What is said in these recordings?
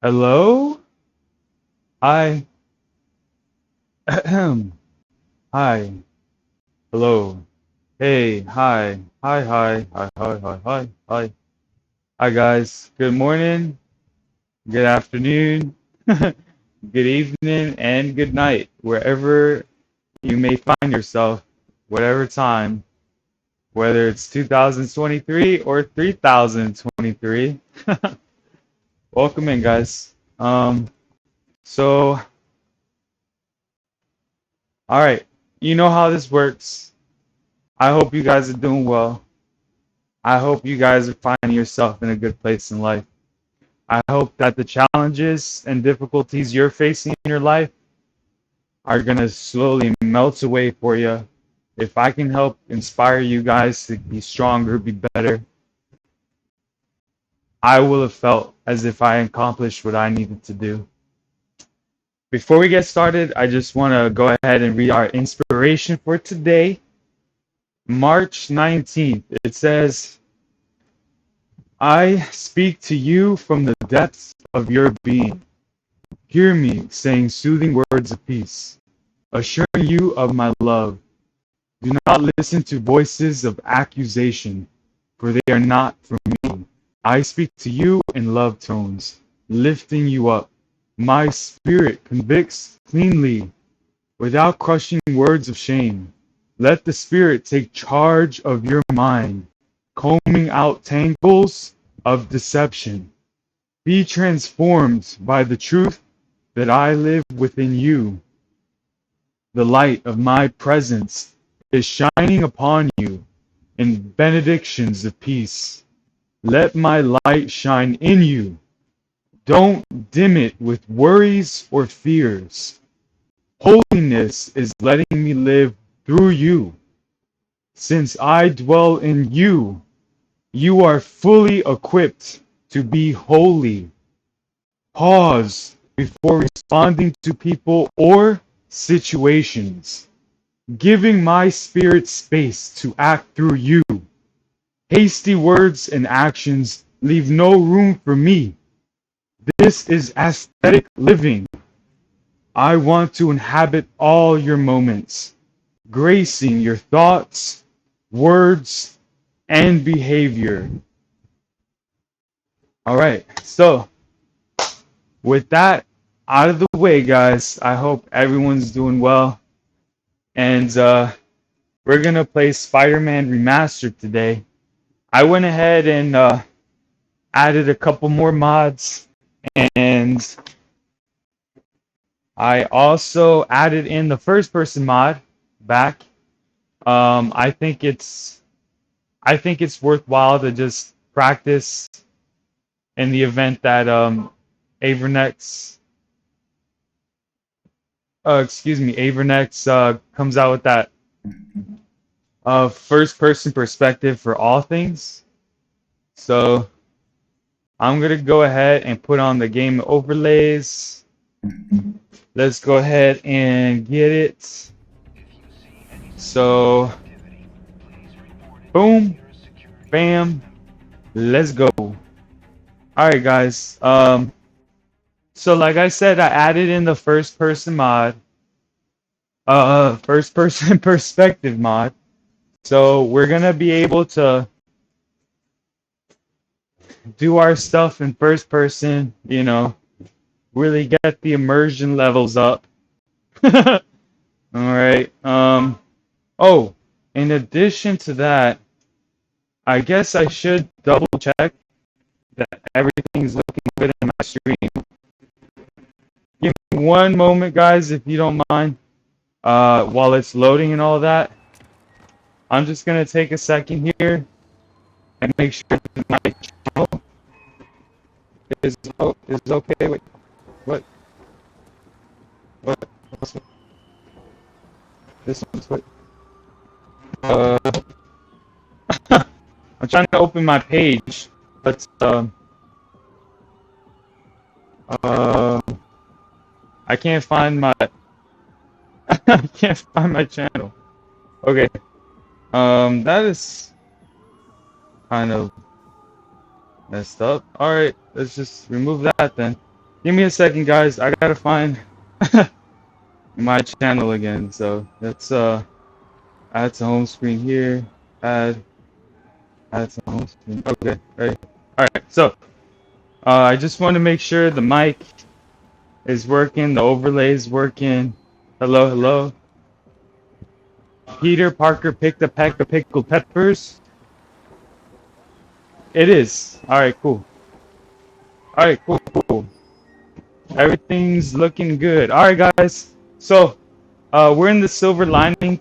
Hello? Hi. Ahem. Hi. Hello. Hey. Hi. Hi. Hi. Hi. Hi. Hi. Hi. Hi. Hi, guys. Good morning. Good afternoon. Good evening and good night, wherever you may find yourself, whatever time, whether it's 2023 or 3023. Welcome in, guys. So, all right. You know how this works. I hope you guys are doing well. I hope you guys are finding yourself in a good place in life. I hope that the challenges and difficulties you're facing in your life are going to slowly melt away for you. If I can help inspire you guys to be stronger, be better, I will have felt as if I accomplished what I needed to do. Before we get started, I just want to go ahead and read our inspiration for today, March 19th. It says, I speak to you from the depths of your being. Hear me saying soothing words of peace, assuring you of my love. Do not listen to voices of accusation, for they are not from me. I speak to you in love tones, lifting you up. My spirit convicts cleanly, without crushing words of shame. Let the Spirit take charge of your mind, combing out tangles of deception. Be transformed by the truth that I live within you. The light of my presence is shining upon you in benedictions of peace. Let my light shine in you. Don't dim it with worries or fears. Holiness is letting me live through you. Since I dwell in you, you are fully equipped to be holy. Pause before responding to people or situations, giving my spirit space to act through you. Hasty words and actions leave no room for me. This is aesthetic living. I want to inhabit all your moments, gracing your thoughts, words, and behavior. All right, so with that out of the way, guys, I hope everyone's doing well. And we're going to play Spider-Man Remastered today. I went ahead and added a couple more mods, and I also added in the first-person mod back. I think it's worthwhile to just practice in the event that Avernex, comes out with that first-person perspective for all things. So I'm gonna go ahead and put on the game overlays. Let's go ahead and get it. So, boom, bam, let's go. All right, guys. So like I said, I added in the first-person mod, first-person perspective mod. So we're gonna be able to do our stuff in first person, really get the immersion levels up. All right. Oh, in addition to that, I guess I should double check that everything's looking good in my stream. Give me one moment, guys, if you don't mind. While it's loading and all that, I'm just gonna take a second here and make sure that my channel is okay. Wait, what? What? This one's what? Uh, I'm trying to open my page, but uh, I can't find my I can't find my channel. Okay. That is kind of messed up. All right, let's just remove that then. Give me a second, guys. I gotta find my channel again. So let's add to home screen here. Add to home screen. Okay, ready. All right. So I just want to make sure the mic is working, the overlay is working. Hello, hello. Peter Parker picked a pack of pickled peppers. It is. All right, cool. All right, cool, cool. Everything's looking good. All right, guys. So we're in the Silver Lining.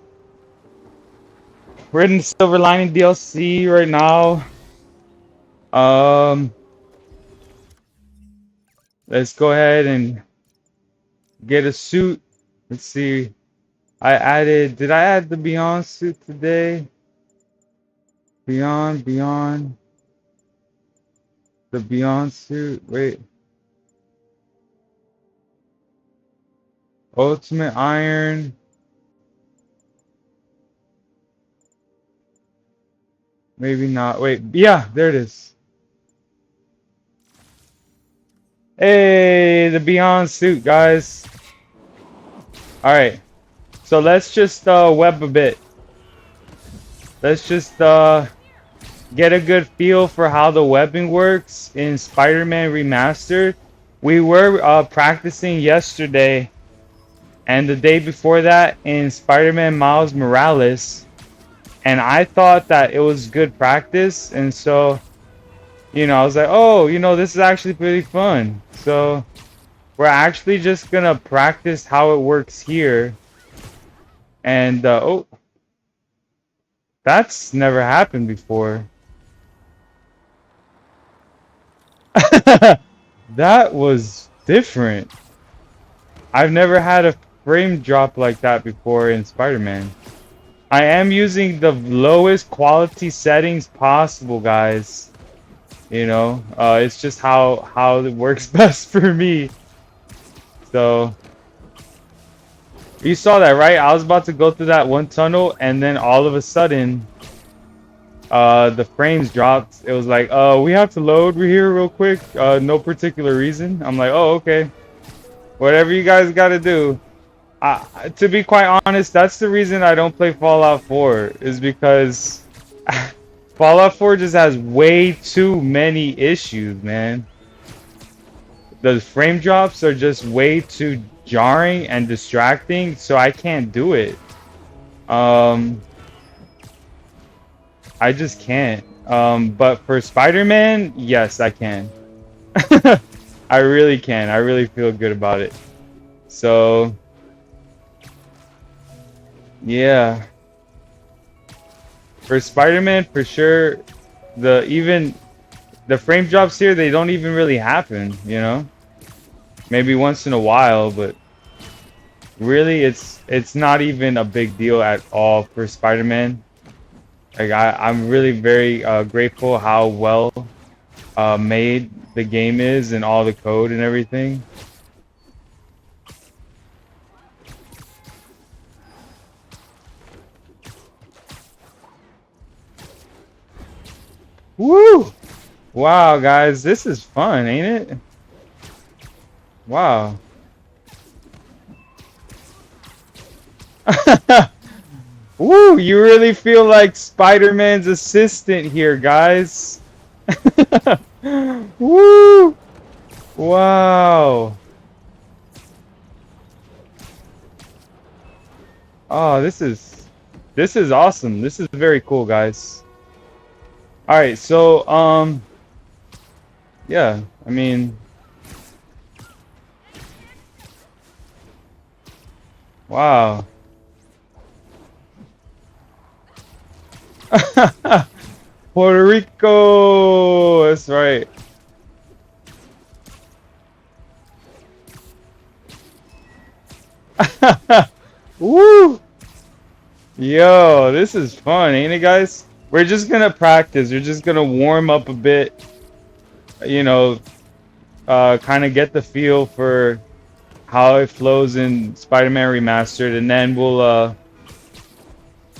We're in the Silver Lining DLC right now. Let's go ahead and get a suit. Let's see. Did I add the Beyond suit today? Beyond, the Beyond suit. Wait. Ultimate Iron. Maybe not. Wait. Yeah, there it is. Hey, the Beyond suit, guys. All right. So let's just web a bit. Let's just get a good feel for how the webbing works in Spider-Man Remastered. We were practicing yesterday and the day before that in Spider-Man Miles Morales, and I thought that it was good practice, and so, you know, I was like, oh, you know, this is actually pretty fun. So we're actually just gonna practice how it works here. And oh, that's never happened before. That was different. I've never had a frame drop like that before in Spider-Man. I am using the lowest quality settings possible, guys. You know, it's just how it works best for me. So you saw that, right? I was about to go through that one tunnel, and then all of a sudden, the frames dropped. It was like, we have to load here real quick. No particular reason. I'm like, oh, okay. Whatever you guys got to do. To be quite honest, that's the reason I don't play Fallout 4, is because Fallout 4 just has way too many issues, man. The frame drops are just way too jarring and distracting, so I can't do it. I just can't. But for Spider-Man, yes, I can. I really can. I really feel good about it. So yeah, for Spider-Man, for sure, even the frame drops here, they don't even really happen, you know? Maybe once in a while, but really it's not even a big deal at all for Spider-Man. Like I'm really very grateful how well made the game is and all the code and everything. Woo! Wow, guys, this is fun, ain't it? Wow. Woo! You really feel like Spider-Man's assistant here, guys. Woo! Wow. Oh, this is awesome. This is very cool, guys. All right, so yeah, I mean, wow. Puerto Rico, that's right. Woo! Yo, this is fun, ain't it, guys? We're just gonna practice. We're just gonna warm up a bit. You know, kind of get the feel for how it flows in Spider-Man Remastered, and then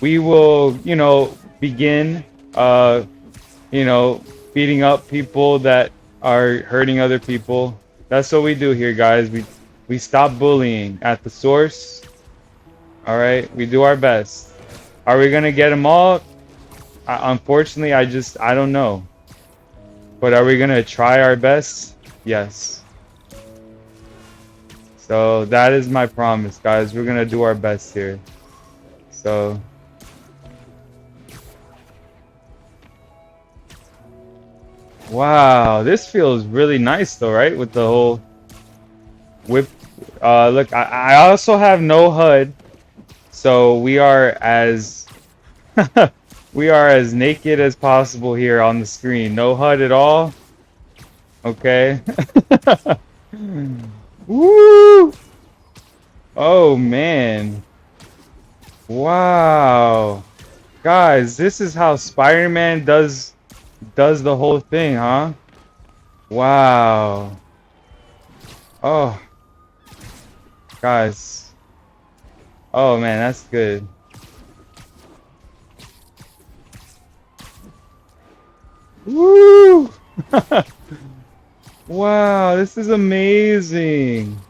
we will, you know, begin, you know, beating up people that are hurting other people. That's what we do here, guys. We stop bullying at the source. All right, we do our best. Are we gonna get them all? Unfortunately, I don't know. But are we gonna try our best? Yes. So that is my promise, guys. We're gonna do our best here. So wow, this feels really nice though, right? With the whole whip. Look, I also have no HUD, so we are as we are as naked as possible here on the screen. No HUD at all. Okay. Woo! Oh man. Wow. Guys, this is how Spider-Man does the whole thing, huh? Wow. Oh, guys. Oh man, that's good. Woo! Wow, this is amazing.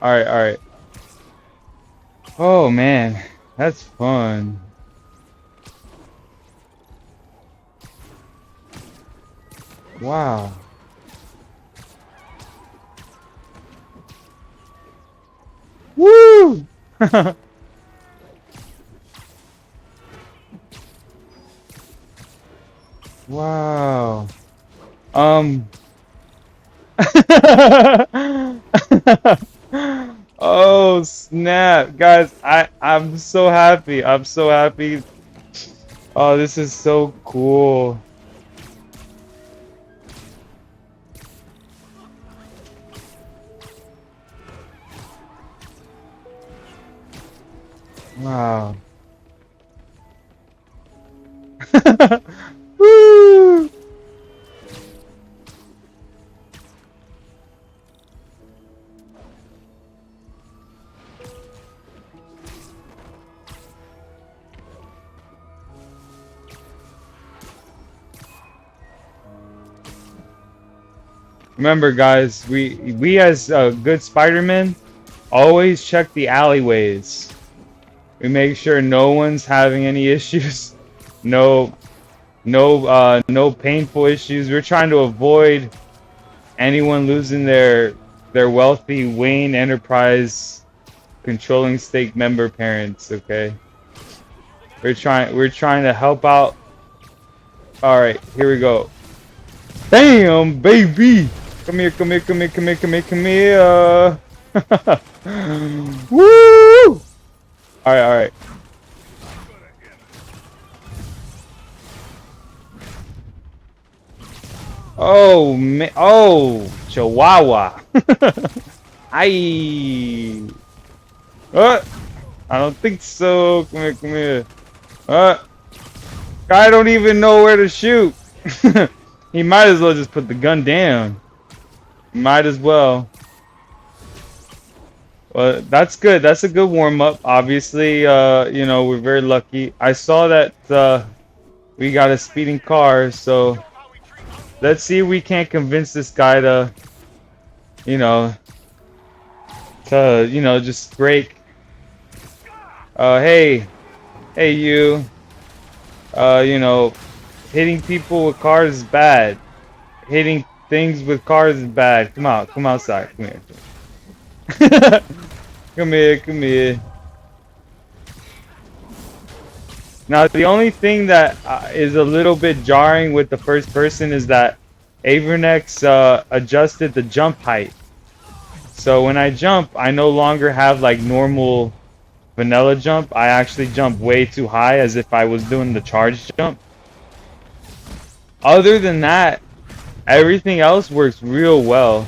All right, all right. Oh man, that's fun. Wow. Woo! Wow. Oh snap, guys! I'm so happy. I'm so happy. Oh, this is so cool. Wow. Woo! Remember, guys, we as good Spider-Men always check the alleyways. We make sure no one's having any issues. No painful issues. We're trying to avoid anyone losing their wealthy Wayne Enterprise controlling stake member parents, okay? We're trying to help out. All right, here we go. Damn, baby. Come here, come here, come here, come here, come here, come here. Woo! All right, all right. Oh man! Oh, Chihuahua! I. I don't think so. Come here, come here. I don't even know where to shoot. He might as well just put the gun down. Might as well. Well, that's good. That's a good warm up. Obviously, you know, we're very lucky. I saw that we got a speeding car, so let's see if we can't convince this guy to, you know, just break. Hey, hey, you. You know, hitting people with cars is bad. Hitting things with cars is bad. Come out, come outside. Come here. Come here, come here. Now, the only thing that is a little bit jarring with the first person is that Avernex adjusted the jump height. So when I jump, I no longer have like normal vanilla jump. I actually jump way too high as if I was doing the charge jump. Other than that, everything else works real well.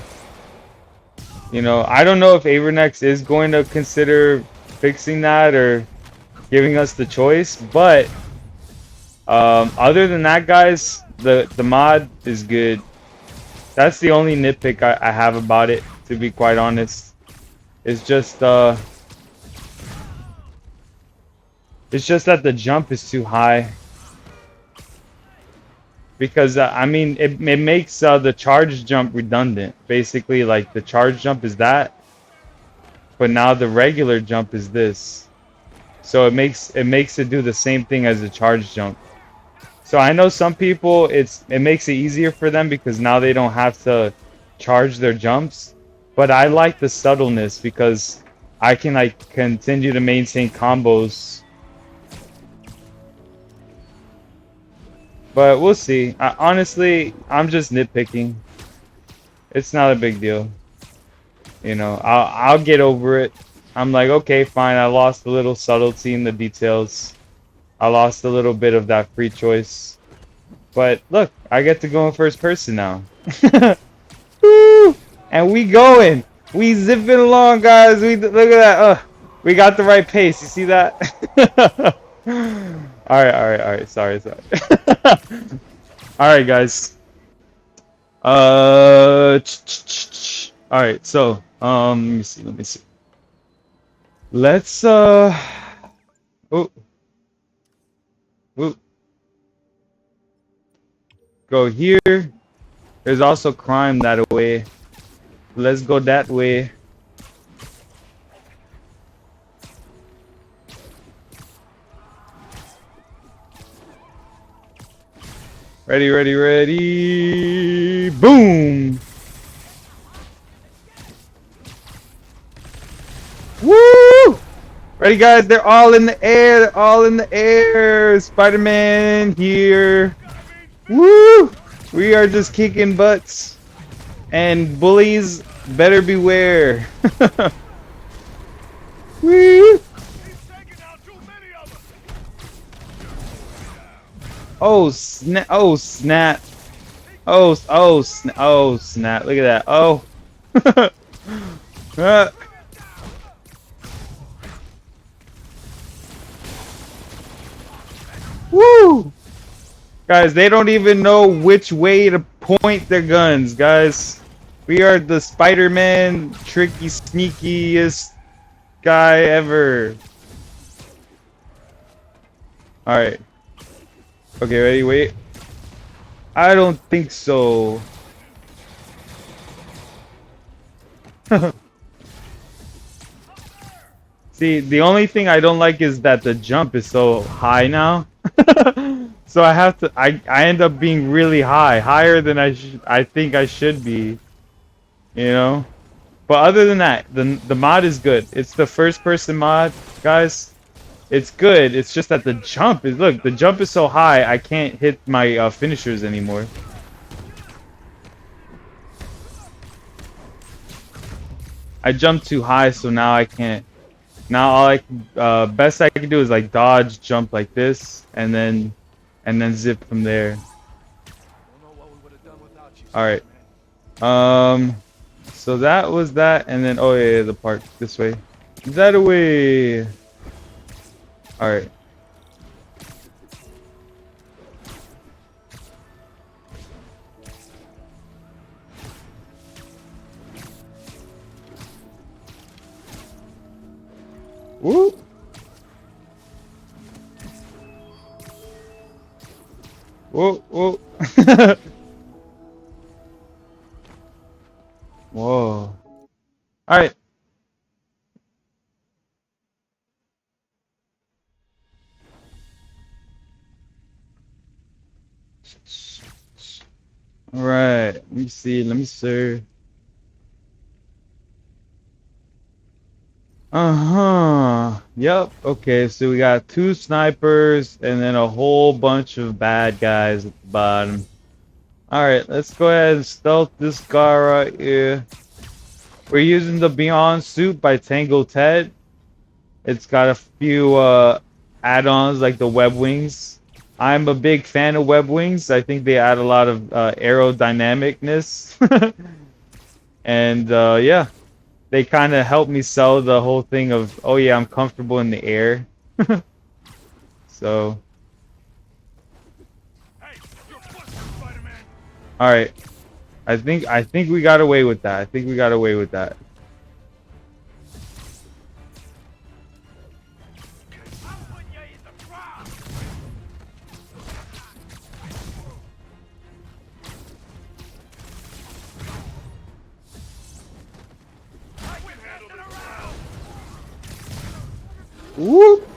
You know, I don't know if Avernex is going to consider fixing that or giving us the choice, but other than that, guys, the mod is good. That's the only nitpick I have about it, to be quite honest. It's just that the jump is too high. because I mean it makes the charge jump redundant. Basically, like the charge jump is that, but now the regular jump is this. So it makes it do the same thing as the charge jump. So I know some people it makes it easier for them because now they don't have to charge their jumps. But I like the subtleness because I can like continue to maintain combos. But we'll see. Honestly, I'm just nitpicking. It's not a big deal. You know, I'll get over it. I'm like, okay, fine. I lost a little subtlety in the details. I lost a little bit of that free choice. But look, I get to go in first person now. Woo! And we going. We zipping along, guys. We look at that. We got the right pace. You see that? All right, all right, all right. Sorry, sorry. All right, guys. All right. So, let me see. Let me see. Let's oh, oh, go here. There's also crime that way. Let's go that way. Ready, ready, ready. Boom. Woo! Ready, guys? They're all in the air. They're all in the air. Spider-Man here. Woo! We are just kicking butts. And bullies, better beware. Woo! Oh snap! Oh snap! Oh snap! Oh snap! Look at that! Oh! Woo! Guys, they don't even know which way to point their guns, guys. We are the Spider-Man tricky, sneakiest guy ever. Alright. Okay, ready? Wait. I don't think so. See, the only thing I don't like is that the jump is so high now. So I have to I end up being really high, higher than I think I should be, you know? But other than that, the mod is good. It's the first person mod, guys. It's good. It's just that the jump is, look, the jump is so high I can't hit my finishers anymore. I jumped too high, so now I can't. Now all best I can do is like dodge, jump like this, and then zip from there. All right. So that was that, and then oh yeah, the park this way. That away. All right. Woo. Whoa, whoa. Whoa. All right. All right. Let me see. Let me see. Uh-huh. Yep. Okay, so we got 2 snipers and then a whole bunch of bad guys at the bottom. Alright, let's go ahead and stealth this guy right here. We're using the Beyond suit by Tango Ted. It's got a few add-ons like the web wings. I'm a big fan of web wings. I think they add a lot of aerodynamicness. And yeah. They kind of helped me sell the whole thing of, oh yeah, I'm comfortable in the air. So. All right. I think we got away with that. I think we got away with that. Whoop.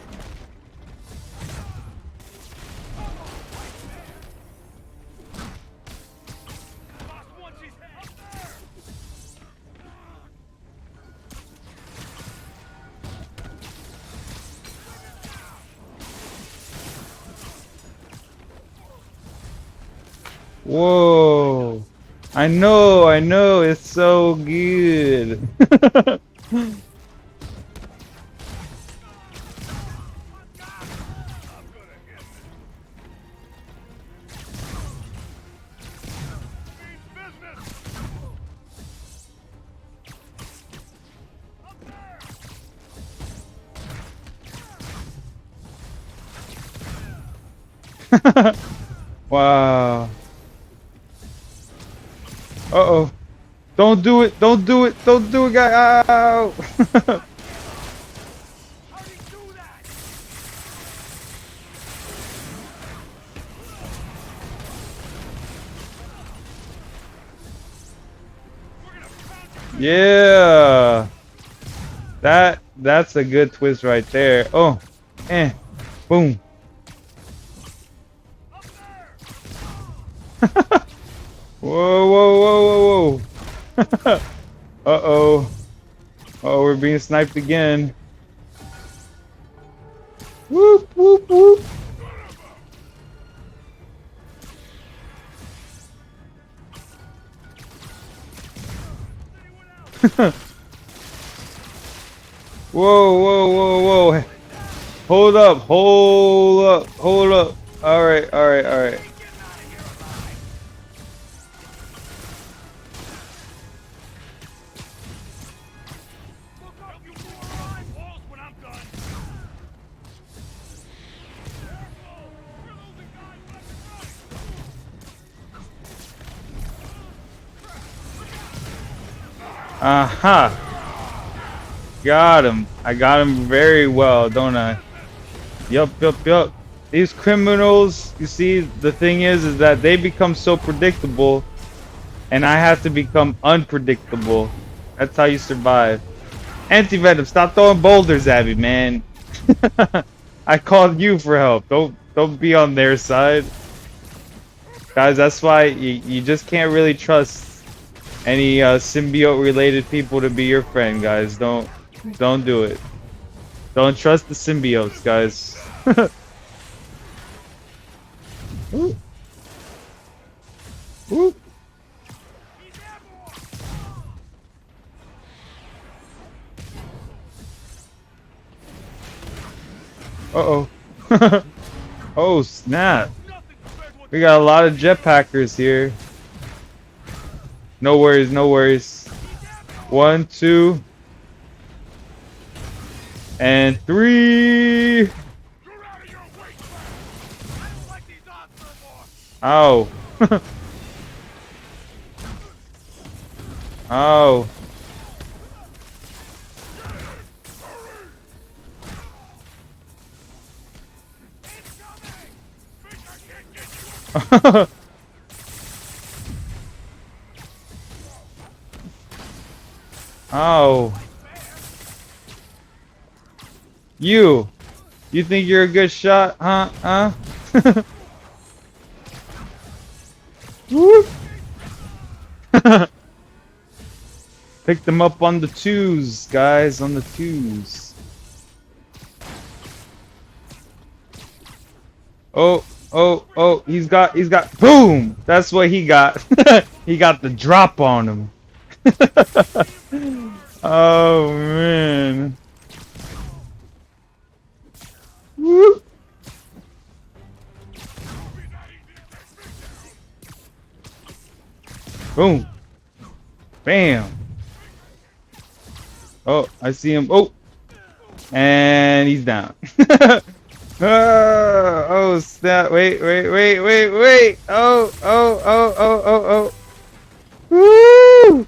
Whoa. I know, it's so good. Wow. Uh-oh. Don't do it. Don't do it. Don't do it, guy. Ow. Yeah. That's a good twist right there. Oh. Boom. Whoa, whoa, whoa, whoa, whoa. Uh-oh. Oh, we're being sniped again. Whoop, whoop, whoop. Whoa, whoa, whoa, whoa. Hold up, hold up, hold up. Alright, alright, alright. Aha! Got him. I got him very well, don't I? Yup, yup, yup. These criminals, you see, the thing is that they become so predictable, and I have to become unpredictable. That's how you survive. Anti-Venom, stop throwing boulders at me, man. I called you for help. Don't be on their side. Guys, that's why you just can't really trust any symbiote related people to be your friend, guys. Don't do it. Don't trust the symbiotes, guys. Ooh. Ooh. Uh-oh. Oh, snap. We got a lot of jetpackers here. No worries, no worries. 1, 2, and 3. Ow. Ow. Ow. You think you're a good shot, huh? Huh? Woo. Pick them up on the twos, guys, on the twos. Oh, oh, oh, he's got, boom! That's what he got. He got the drop on him. Oh, man. Woo. Boom. Bam. Oh, I see him. Oh. And he's down. Oh, snap. Wait. Oh. Woo!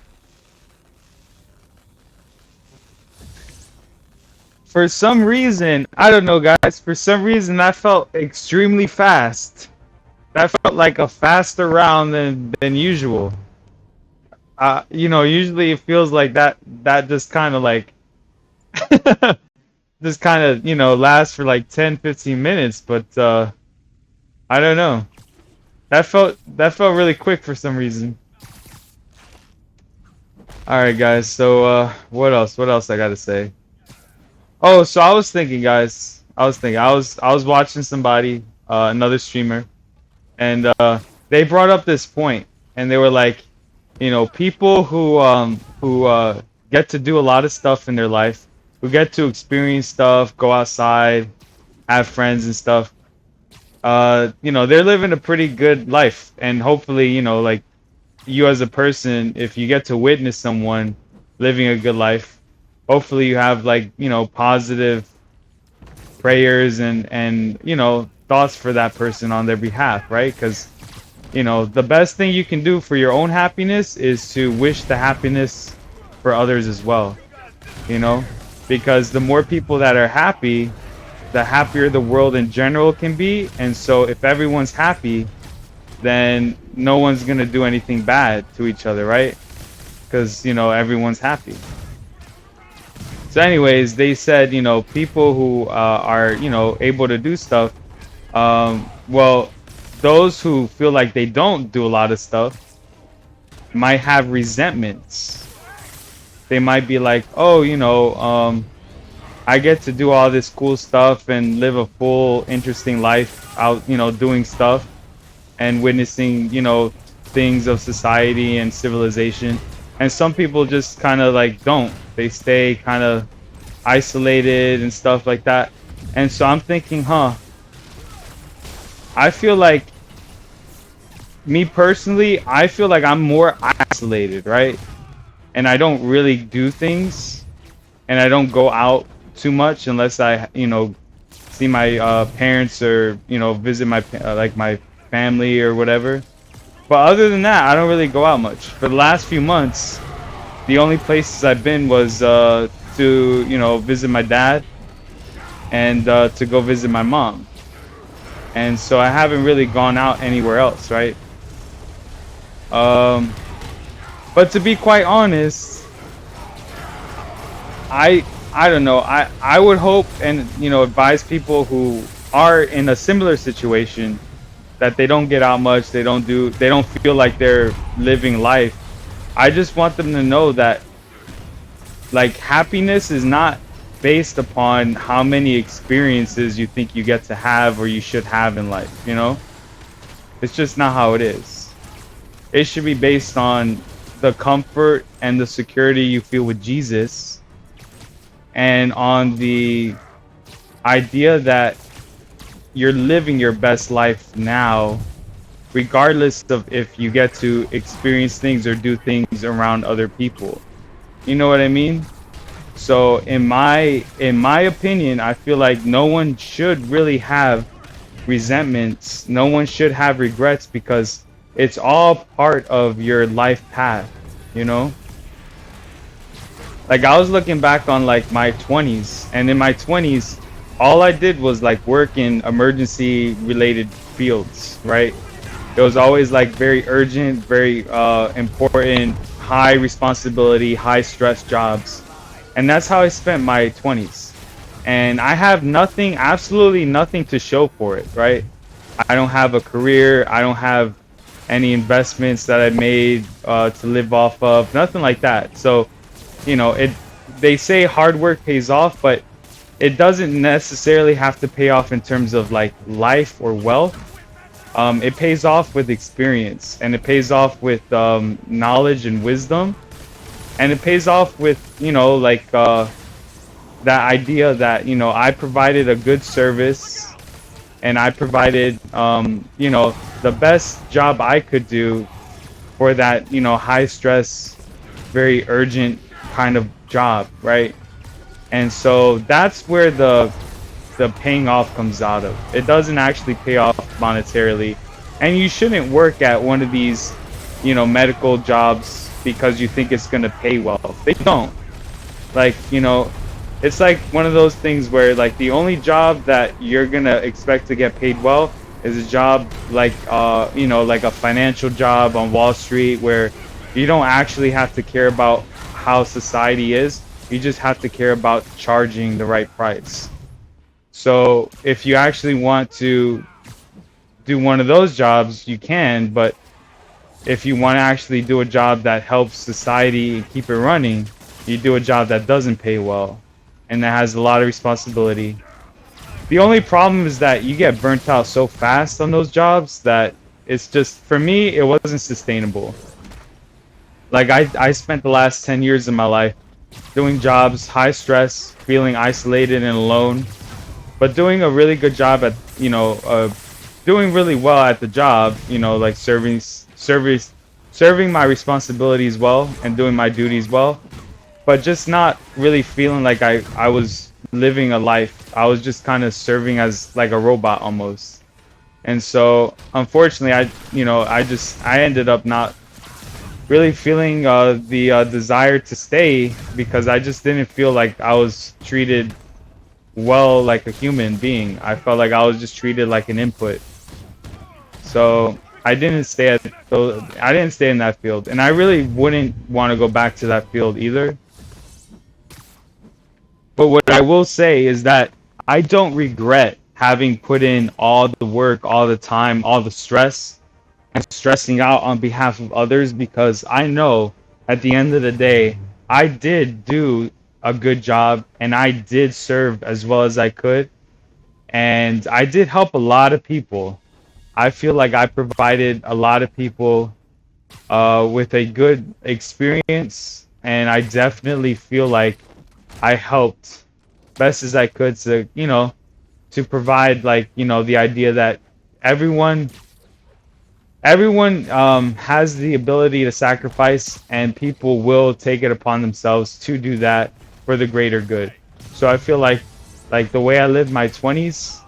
For some reason, I don't know, guys. For some reason, that felt extremely fast. That felt like a faster round than usual. You know, usually it feels like that just kind of like just kind of, last for like 10, 15 minutes, but I don't know. That felt really quick for some reason. All right, guys. So what else? What else I gotta say? Oh, so I was thinking, guys. I was watching somebody, another streamer, and they brought up this point, and they were like, people who get to do a lot of stuff in their life, who get to experience stuff, go outside, have friends and stuff. They're living a pretty good life, and hopefully, like you as a person, if you get to witness someone living a good life, hopefully you have like, positive prayers and thoughts for that person on their behalf, right? Because the best thing you can do for your own happiness is to wish the happiness for others as well, you know? Because the more people that are happy, the happier the world in general can be. And so if everyone's happy, then no one's going to do anything bad to each other, right? Because, everyone's happy. So anyways, they said, people who are, able to do stuff, well, those who feel like they don't do a lot of stuff might have resentments. They might be like, oh, I get to do all this cool stuff and live a full, interesting life out, doing stuff and witnessing, things of society and civilization. And some people just kind of like don't. They stay kind of isolated and stuff like that. And so I'm thinking, I feel like, me personally, I feel like I'm more isolated, right? And I don't really do things, and I don't go out too much unless I, see my parents or, visit my like my family or whatever. But other than that, I don't really go out much. For the last few months, the only places I've been was to, visit my dad and to go visit my mom. And so I haven't really gone out anywhere else, right? But to be quite honest, I don't know. I would hope and advise people who are in a similar situation that they don't get out much, they don't feel like they're living life. I just want them to know that like happiness is not based upon how many experiences you think you get to have or you should have in life, It's just not how it is. It should be based on the comfort and the security you feel with Jesus, and on the idea that you're living your best life now, regardless of if you get to experience things or do things around other people. You know what I mean? So in my opinion, I feel like no one should really have resentments. No one should have regrets, because it's all part of your life path, Like I was looking back on like my 20s, and in my 20s, all I did was like work in emergency related fields, right? It was always like very urgent, very important, high responsibility, high stress jobs. And that's how I spent my 20s. And I have nothing, absolutely nothing to show for it, right? I don't have a career. I don't have any investments that I made to live off of, nothing like that. So, they say hard work pays off, but it doesn't necessarily have to pay off in terms of like life or wealth. It pays off with experience, and it pays off with knowledge and wisdom, and it pays off with like that idea that I provided a good service, and I provided the best job I could do for that high stress, very urgent kind of job, right? And so that's where the paying off comes out of. It doesn't actually pay off monetarily, and you shouldn't work at one of these medical jobs because you think it's going to pay well. They don't. Like it's like one of those things where like the only job that you're going to expect to get paid well is a job like like a financial job on Wall Street, where you don't actually have to care about how society is. You just have to care about charging the right price. So if you actually want to do one of those jobs, you can, but if you want to actually do a job that helps society keep it running, you do a job that doesn't pay well and that has a lot of responsibility. The only problem is that you get burnt out so fast on those jobs that it's just, for me, it wasn't sustainable. Like I spent the last 10 years of my life doing jobs, high stress, feeling isolated and alone, but doing a really good job at, doing really well at the job, like serving my responsibilities well and doing my duties well, but just not really feeling like I was living a life. I was just kind of serving as like a robot almost. And so unfortunately I ended up not really feeling the desire to stay because I just didn't feel like I was treated well like a human being. I felt like I was just treated like an input. So I didn't stay I didn't stay in that field, and I really wouldn't want to go back to that field either. But what I will say is that I don't regret having put in all the work, all the time, all the stress, and stressing out on behalf of others, because I know at the end of the day, I did do a good job and I did serve as well as I could. And I did help a lot of people. I feel like I provided a lot of people with a good experience, and I definitely feel like I helped best as I could to, to provide, like, the idea that everyone has the ability to sacrifice, and people will take it upon themselves to do that for the greater good. So I feel like the way I lived my 20s,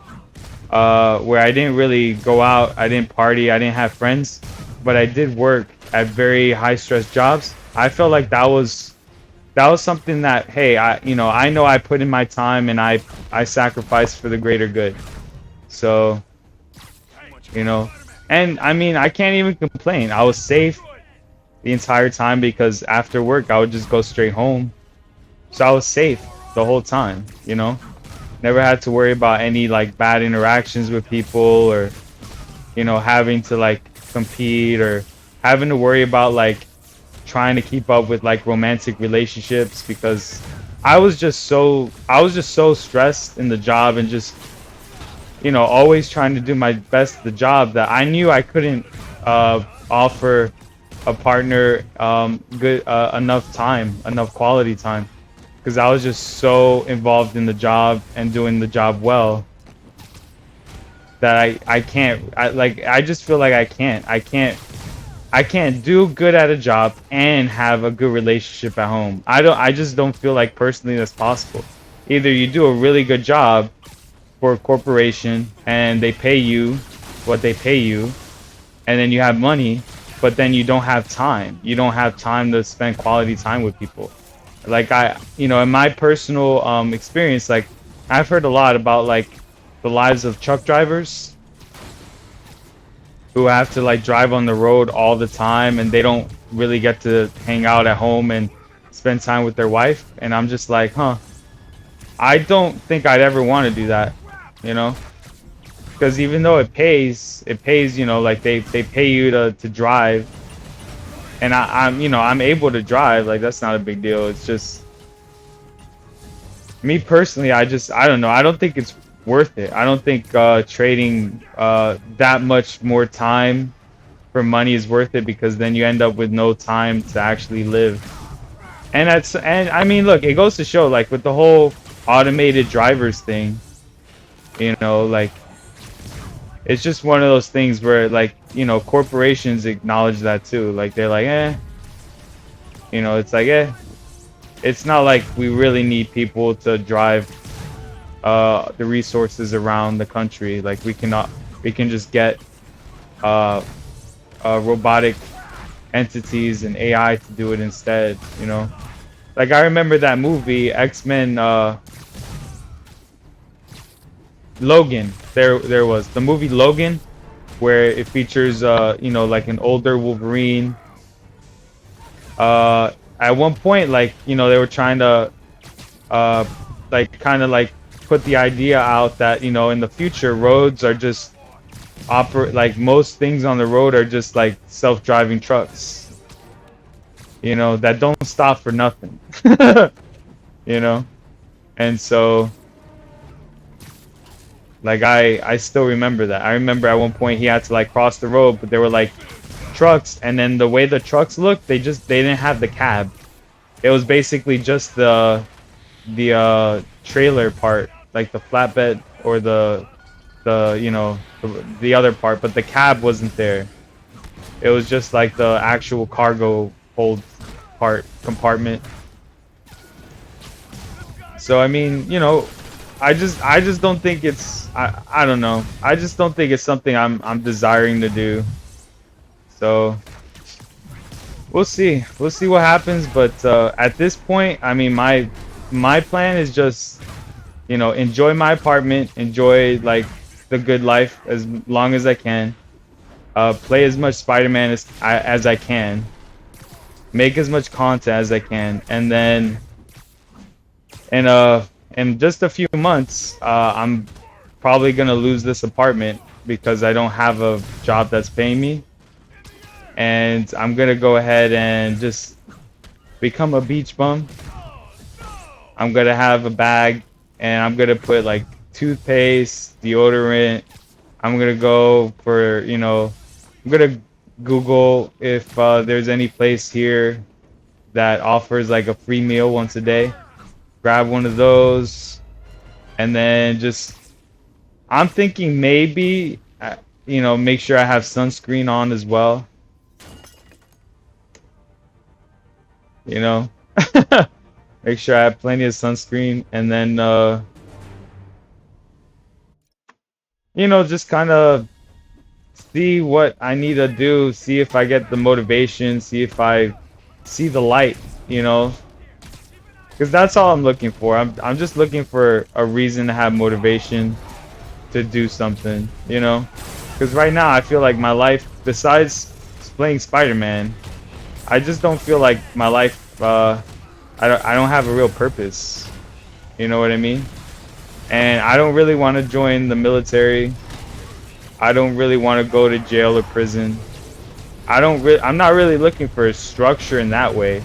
where I didn't really go out, I didn't party, I didn't have friends, but I did work at very high stress jobs. I felt like that was something that, hey, I know I put in my time and I sacrificed for the greater good. So, you know, and I mean, I can't even complain. I was safe the entire time because after work I would just go straight home. So I was safe the whole time. Never had to worry about any like bad interactions with people, or having to like compete, or having to worry about like trying to keep up with like romantic relationships, because I was just so stressed in the job, and just always trying to do my best at the job, that I knew I couldn't offer a partner good enough quality time, because I was just so involved in the job and doing the job well, that I can't, I just feel like I can't do good at a job and have a good relationship at home. I just don't feel like personally that's possible. Either you do a really good job for a corporation and they pay you what they pay you, and then you have money, but then you don't have time. You don't have time to spend quality time with people. Like in my personal experience, like I've heard a lot about like the lives of truck drivers who have to like drive on the road all the time, and they don't really get to hang out at home and spend time with their wife. And I'm just like, I don't think I'd ever want to do that, you know? Because even though it pays, like they pay you to drive, and I'm able to drive, like that's not a big deal. It's just me personally, I don't know. I don't think it's worth it. I don't think trading that much more time for money is worth it, because then you end up with no time to actually live. And I mean, look, it goes to show, like with the whole automated drivers thing, like it's just one of those things where like, corporations acknowledge that too. Like they're like, it's like, it's not like we really need people to drive the resources around the country. Like we can just get robotic entities and AI to do it instead. Like I remember that movie X-Men, Logan. There was the movie Logan, where it features like an older Wolverine. At one point, like they were trying to uh, like kind of like put the idea out that, you know, in the future roads are just operate, like most things on the road are just like self-driving trucks, you know, that don't stop for nothing. You know. And so like I still remember that. I remember at one point he had to like cross the road, but there were like trucks, and then the way the trucks looked, they didn't have the cab. It was basically just the trailer part, like the flatbed or the you know, the other part, but the cab wasn't there. It was just like the actual cargo hold part compartment. So I mean, you know, I just don't think it's I don't know. I just don't think it's something I'm desiring to do. So we'll see. We'll see what happens, but at this point, I mean my plan is just, you know, enjoy my apartment, enjoy like the good life as long as I can. Play as much Spider-Man as I can. Make as much content as I can, and then in just a few months, I'm probably gonna lose this apartment because I don't have a job that's paying me, and I'm gonna go ahead and just become a beach bum. I'm gonna have a bag, and I'm gonna put like toothpaste, deodorant. I'm gonna go for, you know, I'm gonna Google if there's any place here that offers like a free meal once a day. Grab one of those, and then just, I'm thinking maybe, you know, make sure I have sunscreen on as well. You know, make sure I have plenty of sunscreen, and then, you know, just kind of see what I need to do, see if I get the motivation, see if I see the light, you know, because that's all I'm looking for. I'm just looking for a reason to have motivation to do something, you know, because right now I feel like my life, besides playing Spider-Man, I just don't feel like my life, I don't have a real purpose, you know what I mean? And I don't really want to join the military. I don't really want to go to jail or prison. I'm not really looking for a structure in that way.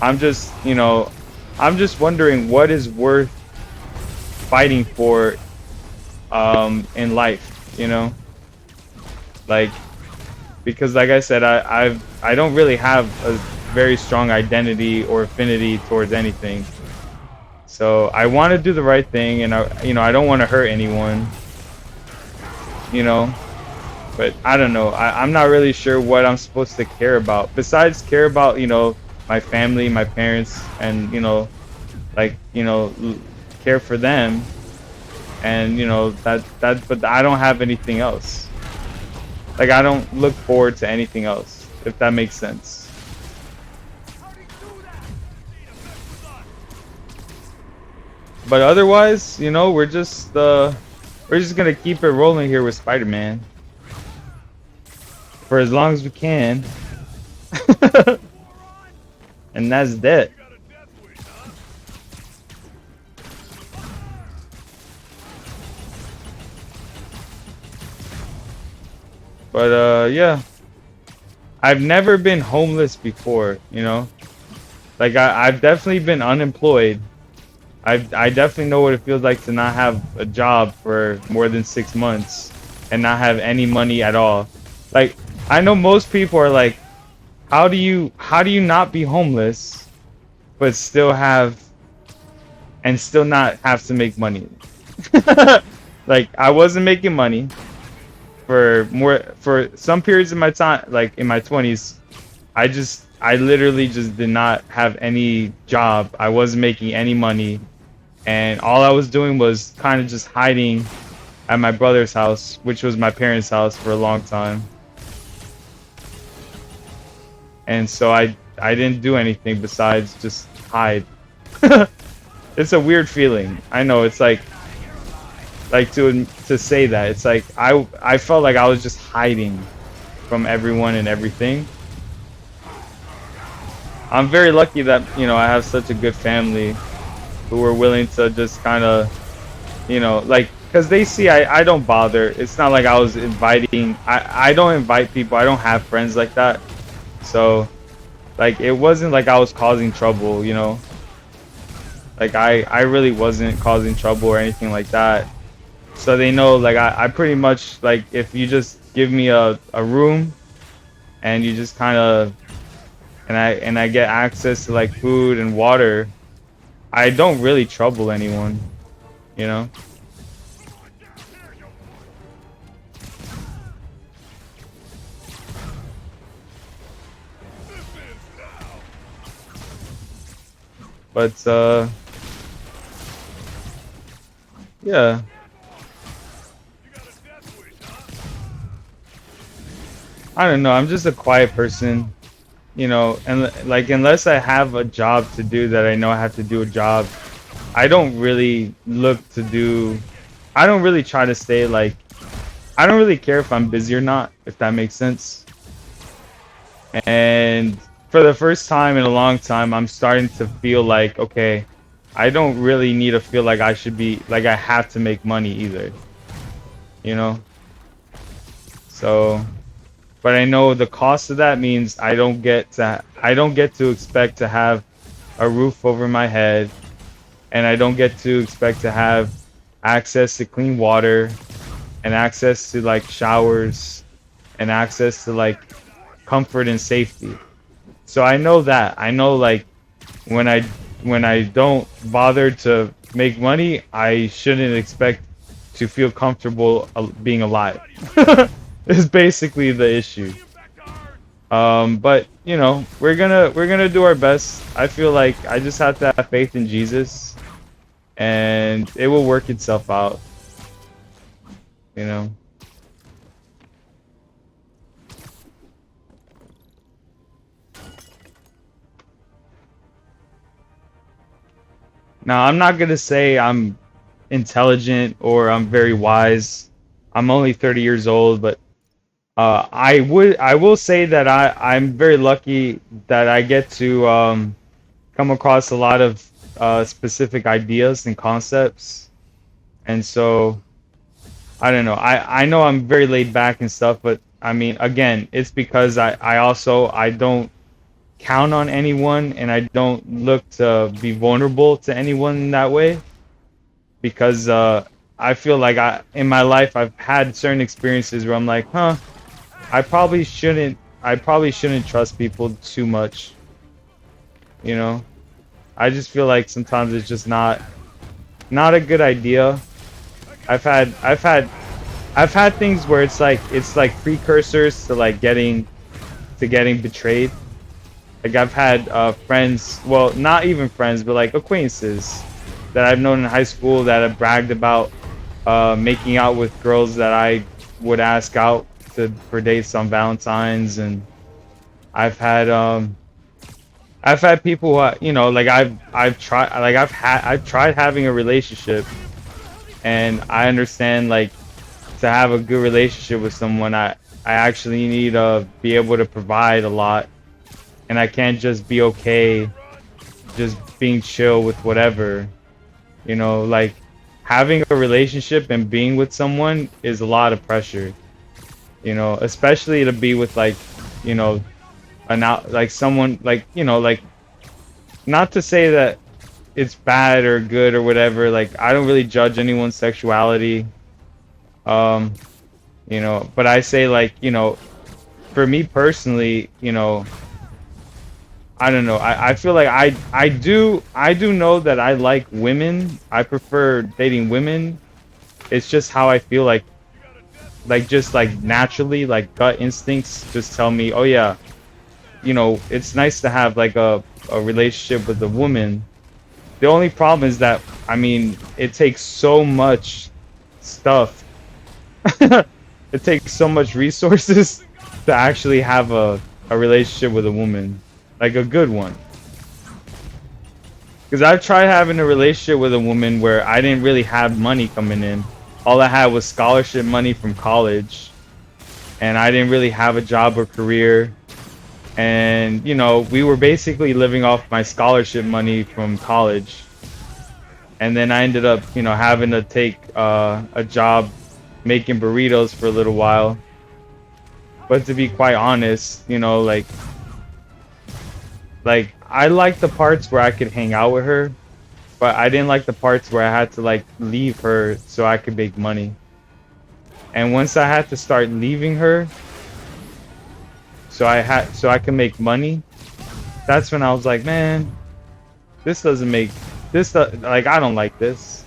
I'm just, you know, I'm just wondering what is worth fighting for in life, you know? Like, because like I said, I don't really have a very strong identity or affinity towards anything. So I want to do the right thing, and you know, I don't want to hurt anyone, you know. But I don't know. I'm not really sure what I'm supposed to care about. Besides care about, you know, my family, my parents, and, you know, like, you know, care for them. And, you know, but I don't have anything else. Like, I don't look forward to anything else, if that makes sense. But otherwise, you know, we're just gonna keep it rolling here with Spider-Man for as long as we can. And that's that. But yeah, I've never been homeless before, you know. Like I've definitely been unemployed. I definitely know what it feels like to not have a job for more than 6 months and not have any money at all. Like, I know most people are like, how do you not be homeless but still have and still not have to make money? Like, I wasn't making money for some periods of my time, like in my 20s. I literally just did not have any job. I wasn't making any money, and all I was doing was kind of just hiding at my brother's house, which was my parents' house, for a long time. And so I didn't do anything besides just hide. It's a weird feeling. I know, it's like to say that, it's like I felt like I was just hiding from everyone and everything. I'm very lucky that, you know, I have such a good family who are willing to just kind of, like, because they see I don't bother. It's not like I was inviting. I don't invite people. I don't have friends like that. So, like, it wasn't like I was causing trouble, Like, I really wasn't causing trouble or anything like that. So they know, like, I pretty much, like, if you just give me a room and you just kind of, and I get access to, like, food and water, I don't really trouble anyone, you know? But, yeah. I don't know, I'm just a quiet person, and, like, unless I have a job to do that I know I have to do a job, I don't really I don't really try to stay, like, I don't really care if I'm busy or not, if that makes sense. And for the first time in a long time, I'm starting to feel like, okay, I don't really need to feel like I should be, like, I have to make money either, you know? So, but I know the cost of that means I don't get to expect to have a roof over my head, and I don't get to expect to have access to clean water and access to, like, showers and access to, like, comfort and safety. So I know that. I know, like, when I don't bother to make money, I shouldn't expect to feel comfortable being alive. Is basically the issue. But we're gonna do our best. I feel like I just have to have faith in Jesus, and it will work itself out. You know. Now, I'm not gonna say I'm intelligent or I'm very wise. I'm only 30 years old, but I will say that I'm very lucky that I get to come across a lot of specific ideas and concepts, and so I don't know. I know I'm very laid back and stuff, but I mean, again, it's because I don't count on anyone, and I don't look to be vulnerable to anyone in that way, because I feel like in my life I've had certain experiences where I'm like, huh, I probably shouldn't trust people too much, you know? I just feel like sometimes it's just not a good idea. I've had I've had I've had things where it's like precursors to, like, getting betrayed. Like, I've had friends, well, not even friends, but, like, acquaintances that I've known in high school that have bragged about making out with girls that I would ask out for dates on Valentine's. And I've had people who, like, I've tried having a relationship, and I understand, like, to have a good relationship with someone, I actually need to be able to provide a lot, and I can't just be okay just being chill with whatever. Like, having a relationship and being with someone is a lot of pressure, especially to be with, like, like someone, like, like, not to say that it's bad or good or whatever. Like, I don't really judge anyone's sexuality, um but I say, like, for me personally, I don't know. I feel like I do know that I like women. I prefer dating women. It's just how I feel, like just, like, naturally, like, gut instincts just tell me, oh yeah, it's nice to have, like, a relationship with a woman. The only problem is that, I mean, it takes so much stuff. It takes so much resources to actually have a relationship with a woman, like a good one. Because I've tried having a relationship with a woman where I didn't really have money coming in. All I had was scholarship money from college, and I didn't really have a job or career. And we were basically living off my scholarship money from college. and then I ended up, having to take a job making burritos for a little while. But to be quite honest, like I like the parts where I could hang out with her, but I didn't like the parts where I had to like leave her so I could make money. And once I had to start leaving her, so I can make money, that's when I was like, man, this doesn't make like I don't like this.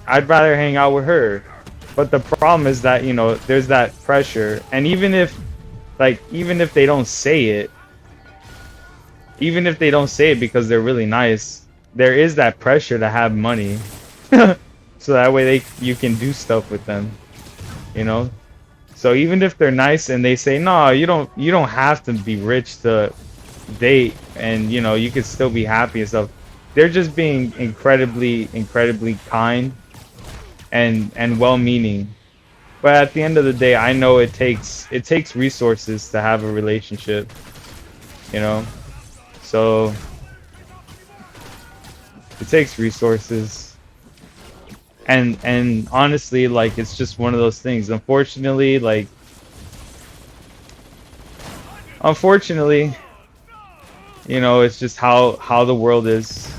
I'd rather hang out with her. But the problem is that, there's that pressure. And even if they don't say it, even if they don't say it because they're really nice, there is that pressure to have money. So that way you can do stuff with them, you know? So even if they're nice and they say, "No, you don't have to be rich to date, and you can still be happy and stuff." They're just being incredibly kind and well-meaning. But at the end of the day, I know it takes resources to have a relationship, you know? So it takes resources. And honestly, like, it's just one of those things. Unfortunately, it's just how the world is.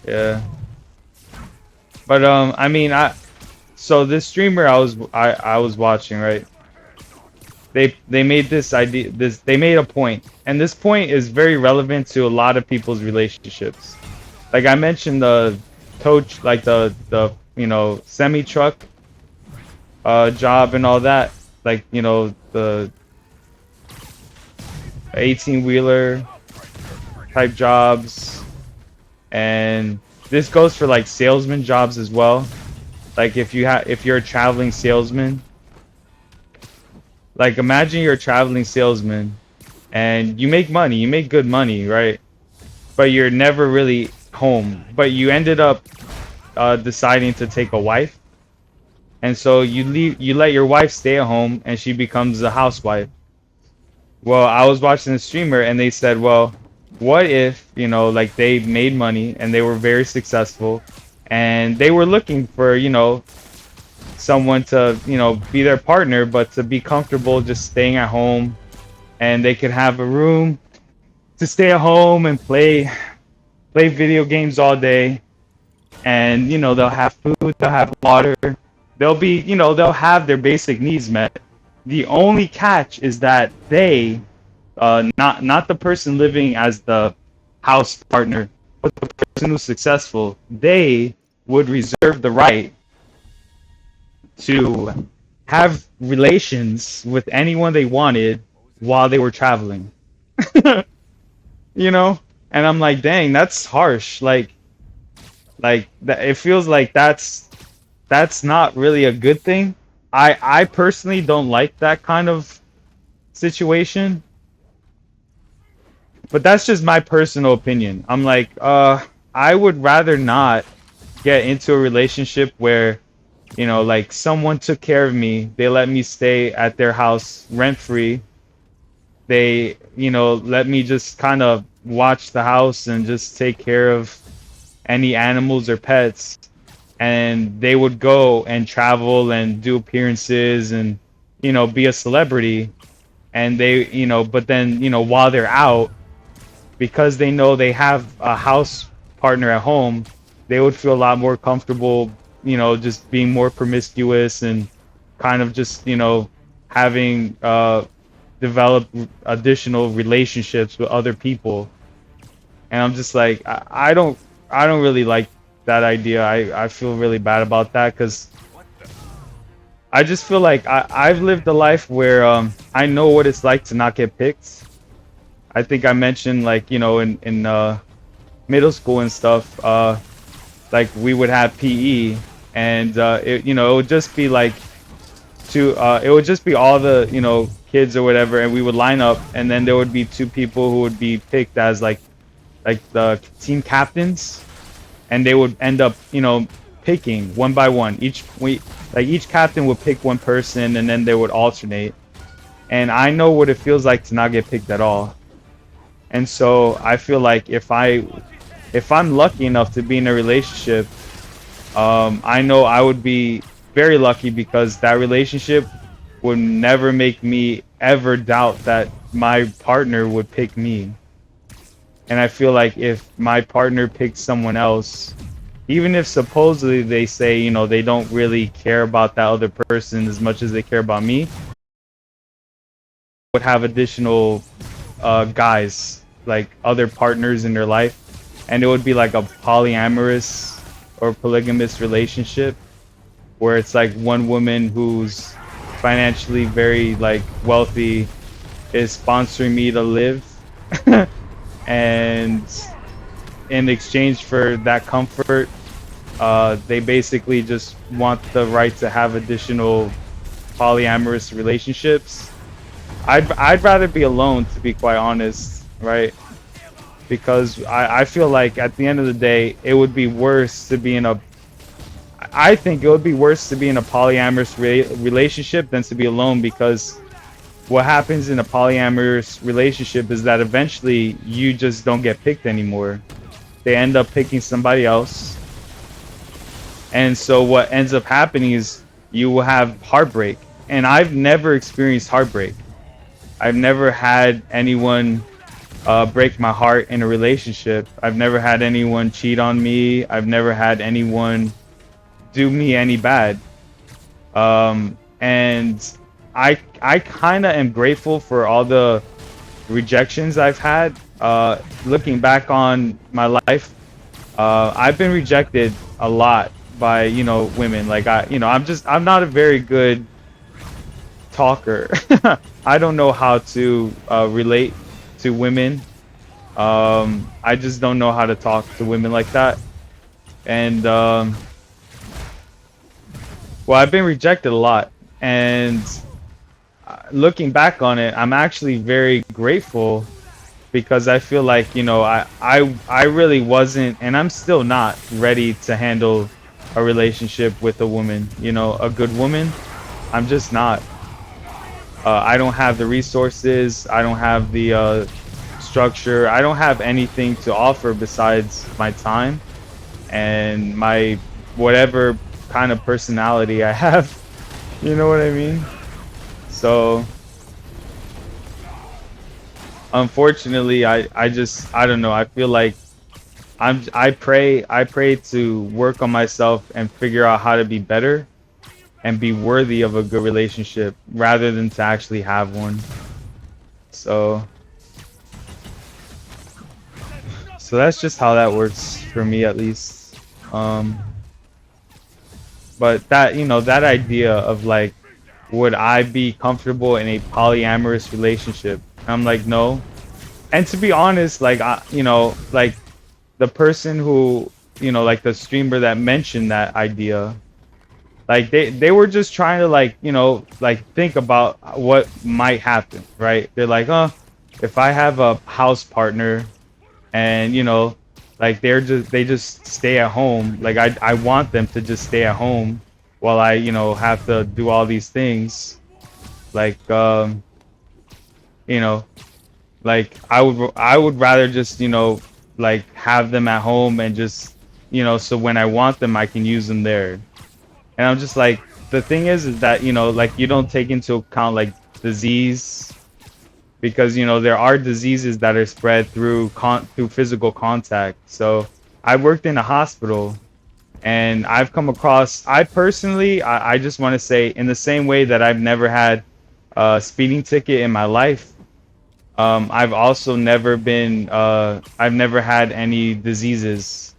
Yeah. But I mean, so this streamer I was watching, right? They made this idea, they made a point, and this point is very relevant to a lot of people's relationships. Like I mentioned the coach, like the semi truck job and all that, like the 18-wheeler type jobs, and this goes for like salesman jobs as well. Like if you're a traveling salesman, like imagine you're a traveling salesman and you make money, you make good money, right? But you're never really home. But you ended up deciding to take a wife, and so you let your wife stay at home, and she becomes a housewife. Well, I was watching the streamer, and they said, well, what if, like they made money and they were very successful, and they were looking for, someone to, be their partner, but to be comfortable just staying at home, and they could have a room to stay at home and play video games all day, and they'll have food, they'll have water, they'll have their basic needs met. The only catch is that they, not the person living as the house partner, but the person who's successful, they would reserve the right to have relations with anyone they wanted while they were traveling. you know and I'm like, dang, that's harsh. Like that, it feels like that's not really a good thing. I personally don't like that kind of situation, but that's just my personal opinion. I'm like, I would rather not get into a relationship where, like someone took care of me, they let me stay at their house rent free, they, let me just kind of watch the house and just take care of any animals or pets, and they would go and travel and do appearances and, be a celebrity, and they, but then, while they're out, because they know they have a house partner at home, they would feel a lot more comfortable, just being more promiscuous and kind of just, having develop additional relationships with other people. And I'm just like, I don't really like that idea. I feel really bad about that, because I just feel like I've lived a life where I know what it's like to not get picked. I think I mentioned, like, in middle school and stuff, like we would have PE, and it would just be like it would just be all the, kids or whatever, and we would line up, and then there would be two people who would be picked as like like the team captains, and they would end up, picking one by one. Each captain would pick one person, and then they would alternate. And I know what it feels like to not get picked at all. And so I feel like if I'm lucky enough to be in a relationship, I know I would be very lucky because that relationship would never make me ever doubt that my partner would pick me. And I feel like if my partner picked someone else, even if supposedly they say, they don't really care about that other person as much as they care about me, would have additional guys, like other partners in their life, and it would be like a polyamorous or polygamous relationship where it's like one woman who's financially very like wealthy is sponsoring me to live and in exchange for that comfort, they basically just want the right to have additional polyamorous relationships. I'd rather be alone, to be quite honest, right? Because I feel like at the end of the day, it would be worse to be in a. I think it would be worse to be in a polyamorous relationship than to be alone, because what happens in a polyamorous relationship is that eventually you just don't get picked anymore. They end up picking somebody else. And so what ends up happening is you will have heartbreak. And I've never experienced heartbreak. I've never had anyone break my heart in a relationship. I've never had anyone cheat on me. I've never had anyone do me any bad. And I kind of am grateful for all the rejections I've had. Looking back on my life, I've been rejected a lot by women. Like I'm not a very good talker. I don't know how to relate to women. I just don't know how to talk to women like that. And well, I've been rejected a lot, and looking back on it, I'm actually very grateful because I feel like I really wasn't, and I'm still not ready to handle a relationship with a woman. A good woman. I'm just not. I don't have the resources. I don't have the structure. I don't have anything to offer besides my time and my whatever kind of personality I have. You know what I mean? So unfortunately, I don't know. I feel like I pray to work on myself and figure out how to be better and be worthy of a good relationship rather than to actually have one. So that's just how that works for me, at least. But that idea of like, would I be comfortable in a polyamorous relationship? I'm like, no. And to be honest, like like the person who, like the streamer that mentioned that idea, like they were just trying to like, like think about what might happen, right? They're like, oh, if I have a house partner and like they just stay at home, like I want them to just stay at home while I have to do all these things, like you know like I would rather just like have them at home and just so when I want them I can use them there. And I'm just like, the thing is that like you don't take into account like disease, because there are diseases that are spread through physical contact. So I worked in a hospital, and I've come across, I personally, I just want to say, in the same way that I've never had a speeding ticket in my life, I've also never been I've never had any diseases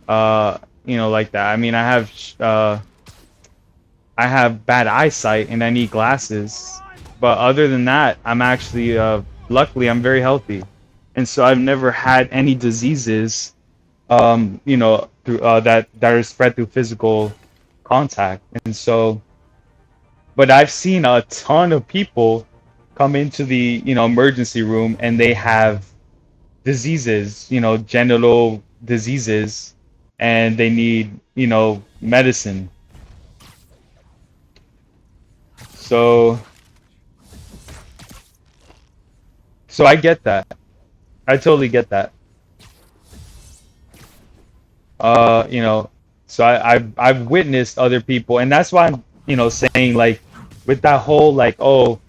like that. I mean, I have bad eyesight and I need glasses. But other than that, I'm actually, luckily, I'm very healthy. And so I've never had any diseases, through that are spread through physical contact. And so, but I've seen a ton of people come into the, emergency room and they have diseases, genital diseases, and they need, medicine. So, so I get that. I totally get that. You know, so I've witnessed other people, and that's why I'm, saying like, with that whole like, oh,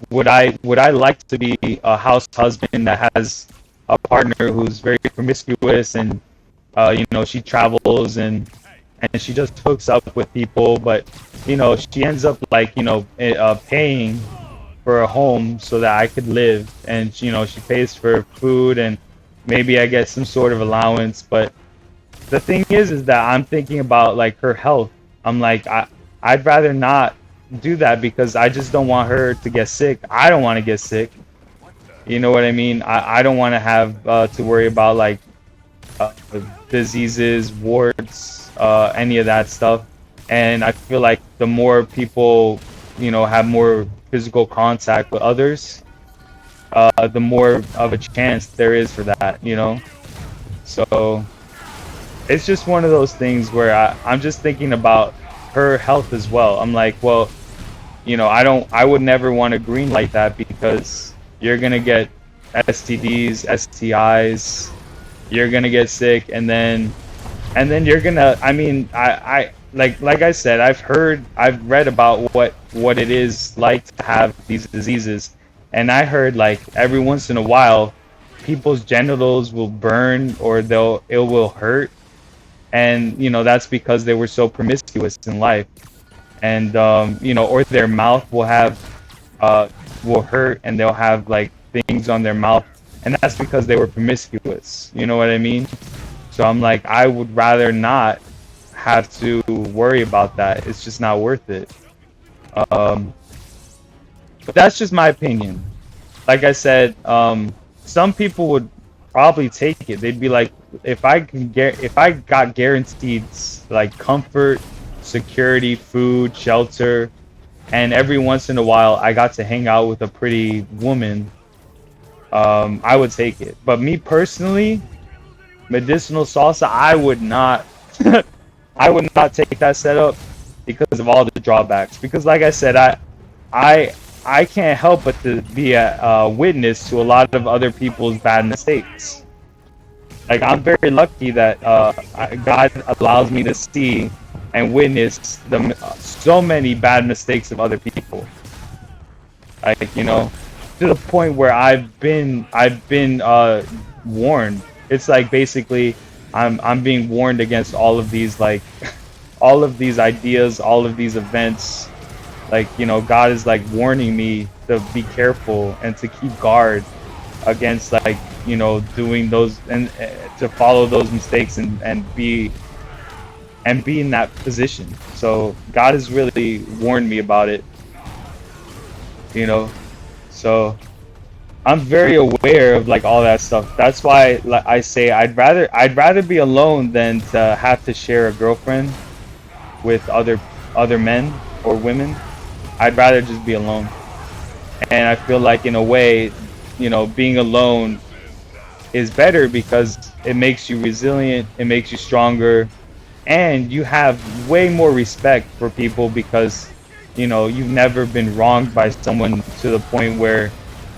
would I like to be a house husband that has a partner who's very promiscuous, and she travels, and she just hooks up with people, but she ends up like, paying for a home so that I could live, and she pays for food, and maybe I get some sort of allowance. But the thing is that I'm thinking about like her health. I'm like, I'd rather not do that because I just don't want her to get sick. I don't want to get sick. You know what I mean? I don't want to have to worry about like uh, diseases, warts, any of that stuff. And I feel like the more people, have more physical contact with others, the more of a chance there is for that. So it's just one of those things where I'm just thinking about her health as well. I'm like, well, I would never want to green like that because you're gonna get STDs, STIs, you're gonna get sick, and then you're gonna. I mean, I like I said, I've read about what it is like to have these diseases, and I heard like every once in a while, people's genitals will burn or it will hurt, and that's because they were so promiscuous in life, and or their mouth will hurt, and they'll have like things on their mouth, and that's because they were promiscuous. You know what I mean? So I'm like, I would rather not have to worry about that. It's just not worth it. Um, but that's just my opinion. Like I said, some people would probably take it. They'd be like, if I got guaranteed like comfort, security, food, shelter, and every once in a while I got to hang out with a pretty woman, I would take it. But me personally, medicinal salsa, I would not. I would not take that setup because of all the drawbacks. Because, like I said, I, I can't help but to be a witness to a lot of other people's bad mistakes. Like I'm very lucky that God allows me to see and witness so many bad mistakes of other people. Like to the point where I've been warned. It's like basically I'm being warned against all of these like all of these ideas, all of these events. Like God is like warning me to be careful and to keep guard against like doing those, and to follow those mistakes, and be in that position. So God has really warned me about it. you know so I'm very aware of like all that stuff. That's why like I say I'd rather be alone than to have to share a girlfriend with other men or women. I'd rather just be alone. And I feel like in a way, being alone is better because it makes you resilient, it makes you stronger, and you have way more respect for people because you've never been wronged by someone to the point where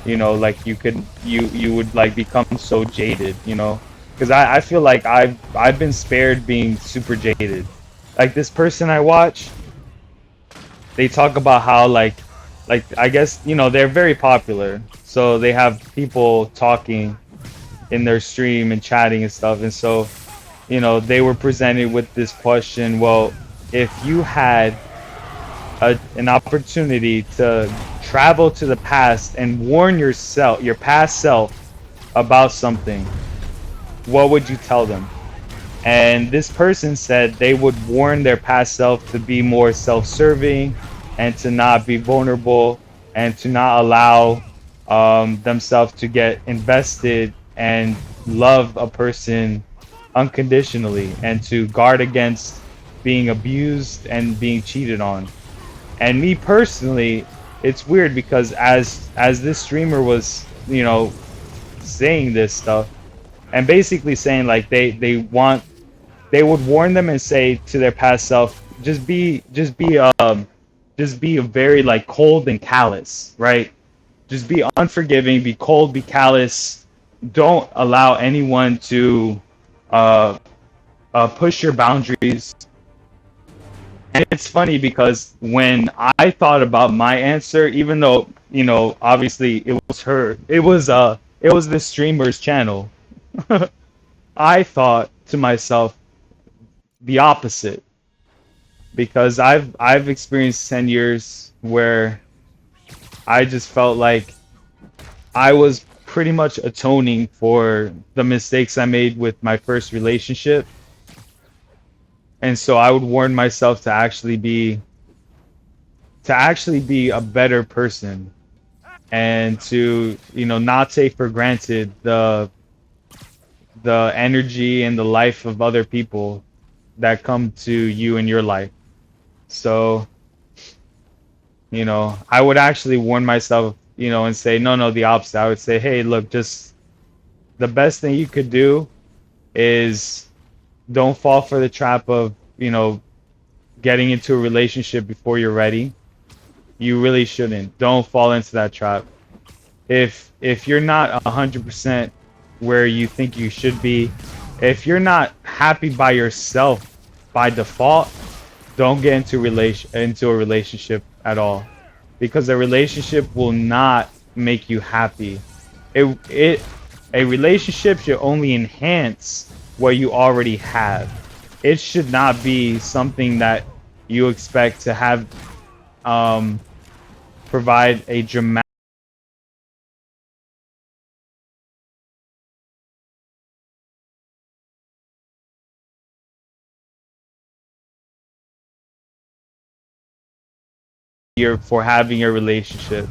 like you would like become so jaded, because I feel like I've been spared being super jaded. Like this person I watch, they talk about how like I guess they're very popular, so they have people talking in their stream and chatting and stuff, and so they were presented with this question. Well, if you had an opportunity to travel to the past and warn your past self about something, what would you tell them? And this person said they would warn their past self to be more self-serving and to not be vulnerable and to not allow themselves to get invested and love a person unconditionally, and to guard against being abused and being cheated on. And me personally, it's weird because as this streamer was saying this stuff, and basically saying like they would warn them and say to their past self, just be very like cold and callous, right? Just be unforgiving, be cold, be callous. Don't allow anyone to uh, push your boundaries. And it's funny because when I thought about my answer, even though obviously it was the streamer's channel, I thought to myself the opposite because I've experienced 10 years where I just felt like I was pretty much atoning for the mistakes I made with my first relationship. And so I would warn myself to actually be a better person and to, not take for granted the energy and the life of other people that come to you in your life. So, I would actually warn myself, and say, no, no, the opposite. I would say, hey, look, just the best thing you could do is don't fall for the trap of, getting into a relationship before you're ready. You really shouldn't. Don't fall into that trap. If you're not 100% where you think you should be, if you're not happy by yourself by default, don't get into a relationship at all, because a relationship will not make you happy. It a relationship should only enhance what you already have. It should not be something that you expect to have provide a dramatic year for having a relationship.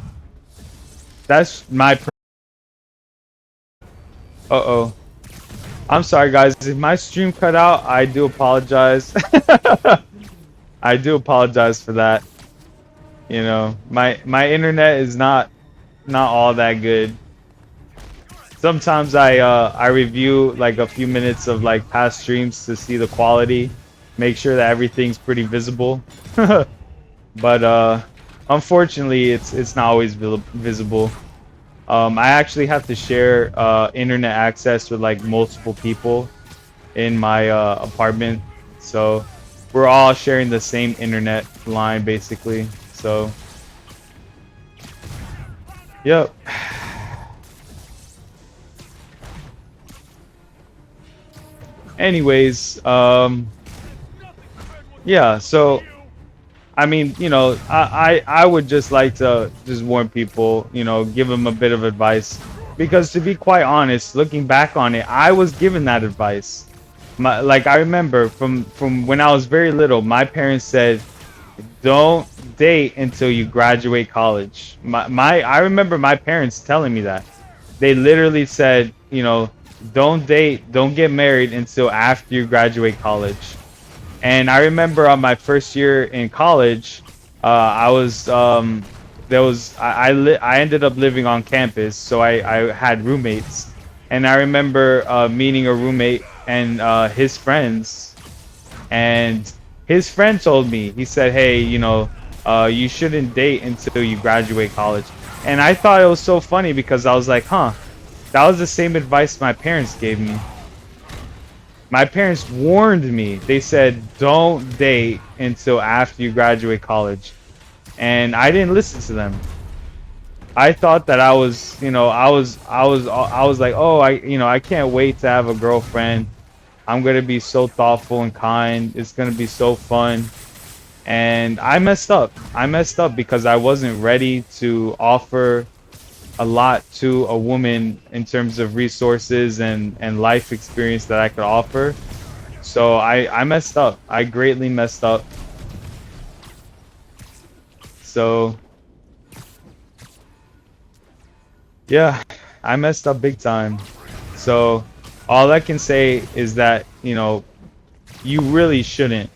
That's my uh-oh. I'm sorry guys, if my stream cut out, I do apologize. I do apologize for that. My internet is not all that good. Sometimes I review like a few minutes of like past streams to see the quality, make sure that everything's pretty visible. But unfortunately, it's not always visible. I actually have to share internet access with like multiple people in my apartment, so we're all sharing the same internet line basically. So, yep. Anyways, yeah. So, I mean, I would just like to just warn people, give them a bit of advice, because to be quite honest, looking back on it, I was given that advice. Like I remember from when I was very little, my parents said, "Don't date until you graduate college." I remember my parents telling me that. They literally said, "Don't date, don't get married until after you graduate college." And I remember on my first year in college, I was there was I ended up living on campus, so I had roommates, and I remember meeting a roommate and his friends, and his friend told me, he said, "Hey, you shouldn't date until you graduate college." And I thought it was so funny because I was like, huh, that was the same advice my parents gave me. My parents warned me. They said, "Don't date until after you graduate college." And I didn't listen to them. I thought that I was, I was like, "Oh, I can't wait to have a girlfriend. I'm going to be so thoughtful and kind. It's going to be so fun." And I messed up. I messed up because I wasn't ready to offer a lot to a woman in terms of resources and life experience that I could offer. So I messed up. I greatly messed up. So yeah, I messed up big time. So all I can say is that, you really shouldn't.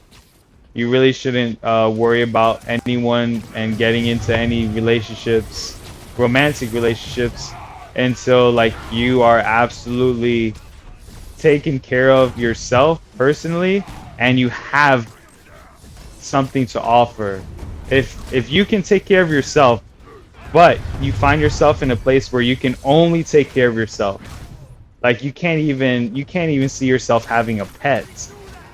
You really shouldn't worry about anyone and getting into any relationships, romantic relationships, until like you are absolutely taken care of yourself personally and you have something to offer. If you can take care of yourself, but you find yourself in a place where you can only take care of yourself, like you can't even see yourself having a pet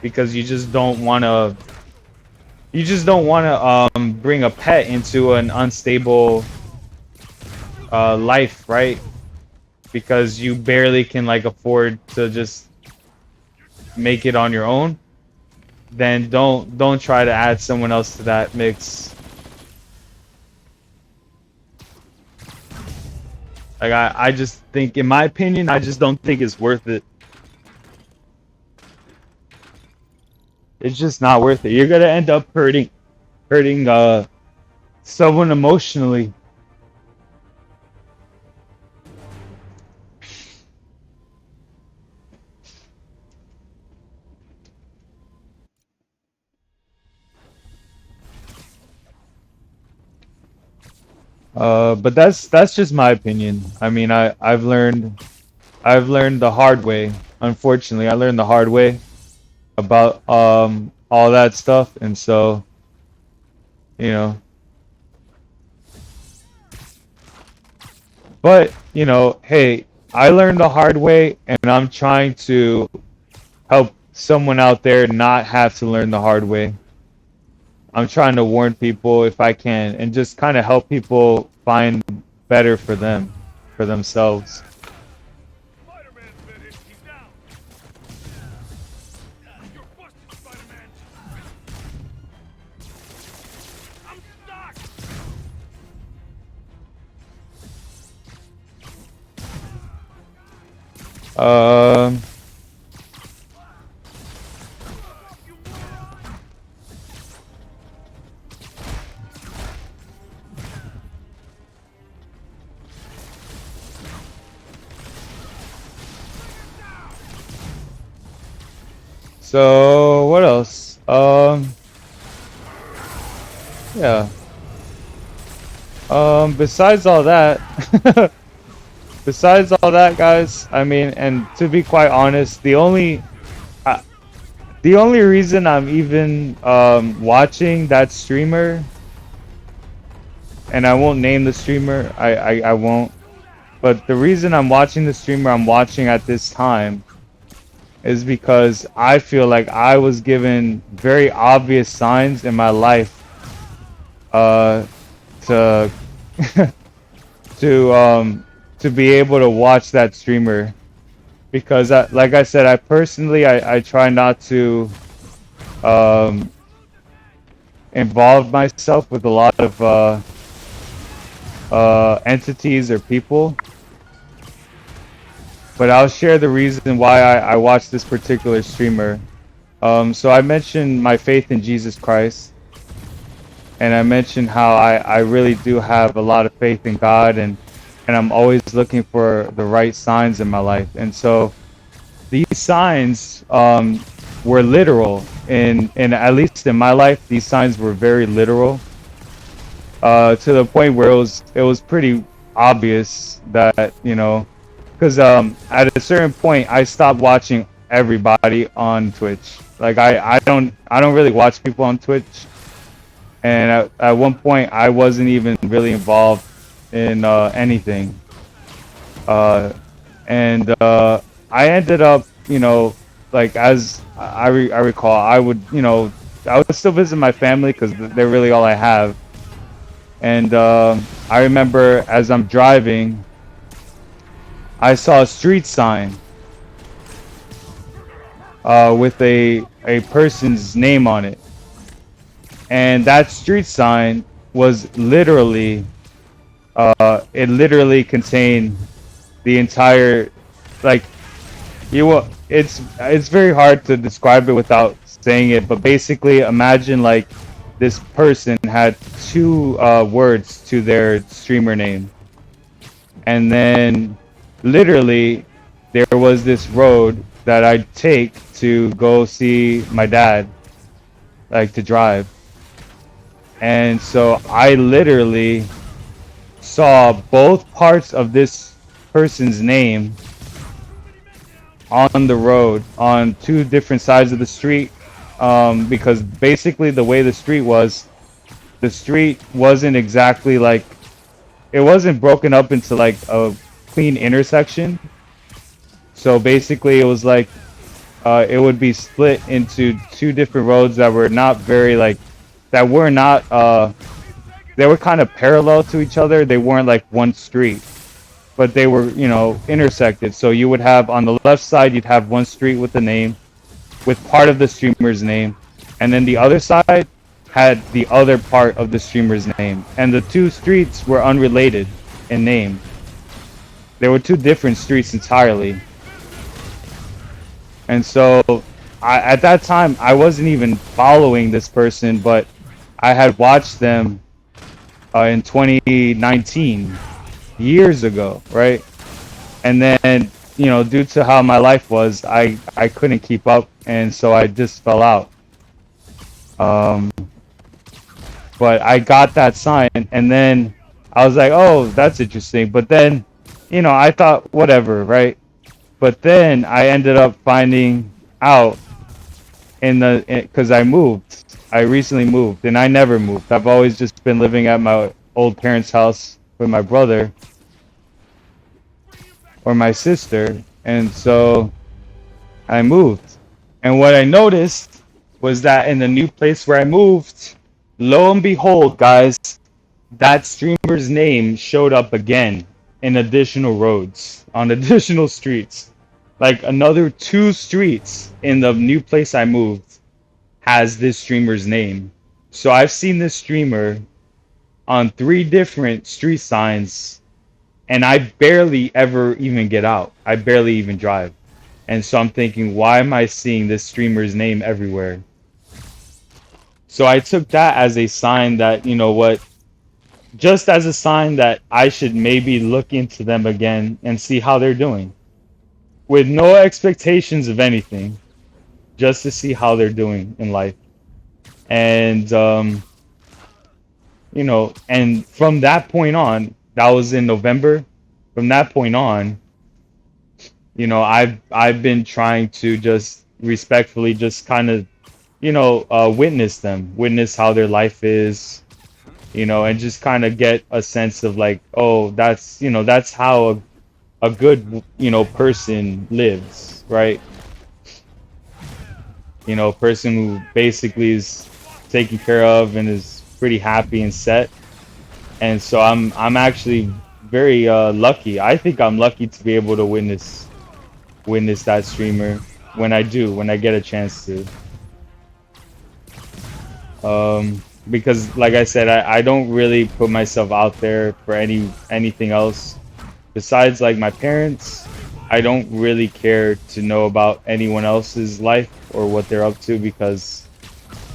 because you just don't want to bring a pet into an unstable life, right? Because you barely can like afford to just make it on your own. Then don't try to add someone else to that mix. Like I just think, in my opinion, I just don't think it's worth it. It's just not worth it. You're gonna end up hurting someone emotionally. But that's just my opinion. I mean, I've learned the hard way. Unfortunately, I learned the hard way about all that stuff, and so you know. But hey, I learned the hard way, and I'm trying to help someone out there not have to learn the hard way. I'm trying to warn people if I can, and just kind of help people find better for them, for themselves. Spider-Man's been hit. He's down. You're busted, Spider-Man. I'm stuck. Um. So what else? Yeah. Besides all that, besides all that, guys. I mean, and to be quite honest, uh, the only reason I'm even watching that streamer, and I won't name the streamer. I won't. But the reason I'm watching the streamer I'm watching at this time is because I feel like I was given very obvious signs in my life uh, to to to be able to watch that streamer, because like I said, I personally I try not to um, involve myself with a lot of entities or people. But I'll share the reason why I watch this particular streamer. So I mentioned my faith in Jesus Christ, and I mentioned how I really do have a lot of faith in God, and I'm always looking for the right signs in my life. And so these signs were literal, in at least in my life, these signs were very literal, to the point where it was pretty obvious that because at a certain point I stopped watching everybody on Twitch. Like I don't really watch people on Twitch, and at one point I wasn't even really involved in anything. Uh, and I ended up, like as I recall, I would still visit my family because they're really all I have. And I remember as I'm driving, I saw a street sign with a person's name on it, and that street sign was literally it literally contained the entire, like, it's very hard to describe it without saying it, but basically imagine like this person had two words to their streamer name, and then literally there was this road that I'd take to go see my dad, like to drive. And so I literally saw both parts of this person's name on the road on two different sides of the street, because basically the way the street wasn't exactly like, it wasn't broken up into like a clean intersection. So basically it was like, it would be split into two different roads that were not very like, that were not they were kind of parallel to each other. They weren't like one street, but they were, you know, intersected. So you would have on the left side, you'd have one street with the name, with part of the streamer's name, and then the other side had the other part of the streamer's name, and the two streets were unrelated in name. They were two different streets entirely. And so at that time, I wasn't even following this person, but I had watched them in 2019, years ago, right? And then, you know, due to how my life was, I couldn't keep up, and so I just fell out. Um, but I got that sign, and then I was like, oh, that's interesting. But then, you know, I thought, whatever, right? But then I ended up finding out because I moved. I recently moved, and I never moved. I've always just been living at my old parents' house with my brother or my sister, and so I moved. And what I noticed was that in the new place where I moved, lo and behold, guys, that streamer's name showed up again in additional roads, on additional streets. Like another two streets in the new place I moved has this streamer's name. So I've seen this streamer on three different street signs, and I barely ever even get out. I barely even drive. And so I'm thinking, why am I seeing this streamer's name everywhere? So I took that as a sign that, you know what, just as a sign that I should maybe look into them again and see how they're doing. With no expectations of anything, just to see how they're doing in life. And, you know, and from that point on, that was in November. From that point on, you know, I've been trying to just respectfully just kind of, you know, witness them, witness how their life is, you know, and just kind of get a sense of like, oh, that's, you know, that's how a good, you know, person lives, right? You know, a person who basically is taken care of and is pretty happy and set. And so I'm actually very lucky. I think I'm lucky to be able to witness that streamer when I get a chance to. Because like I said, I don't really put myself out there for anything else besides like my parents. I don't really care to know about anyone else's life or what they're up to, because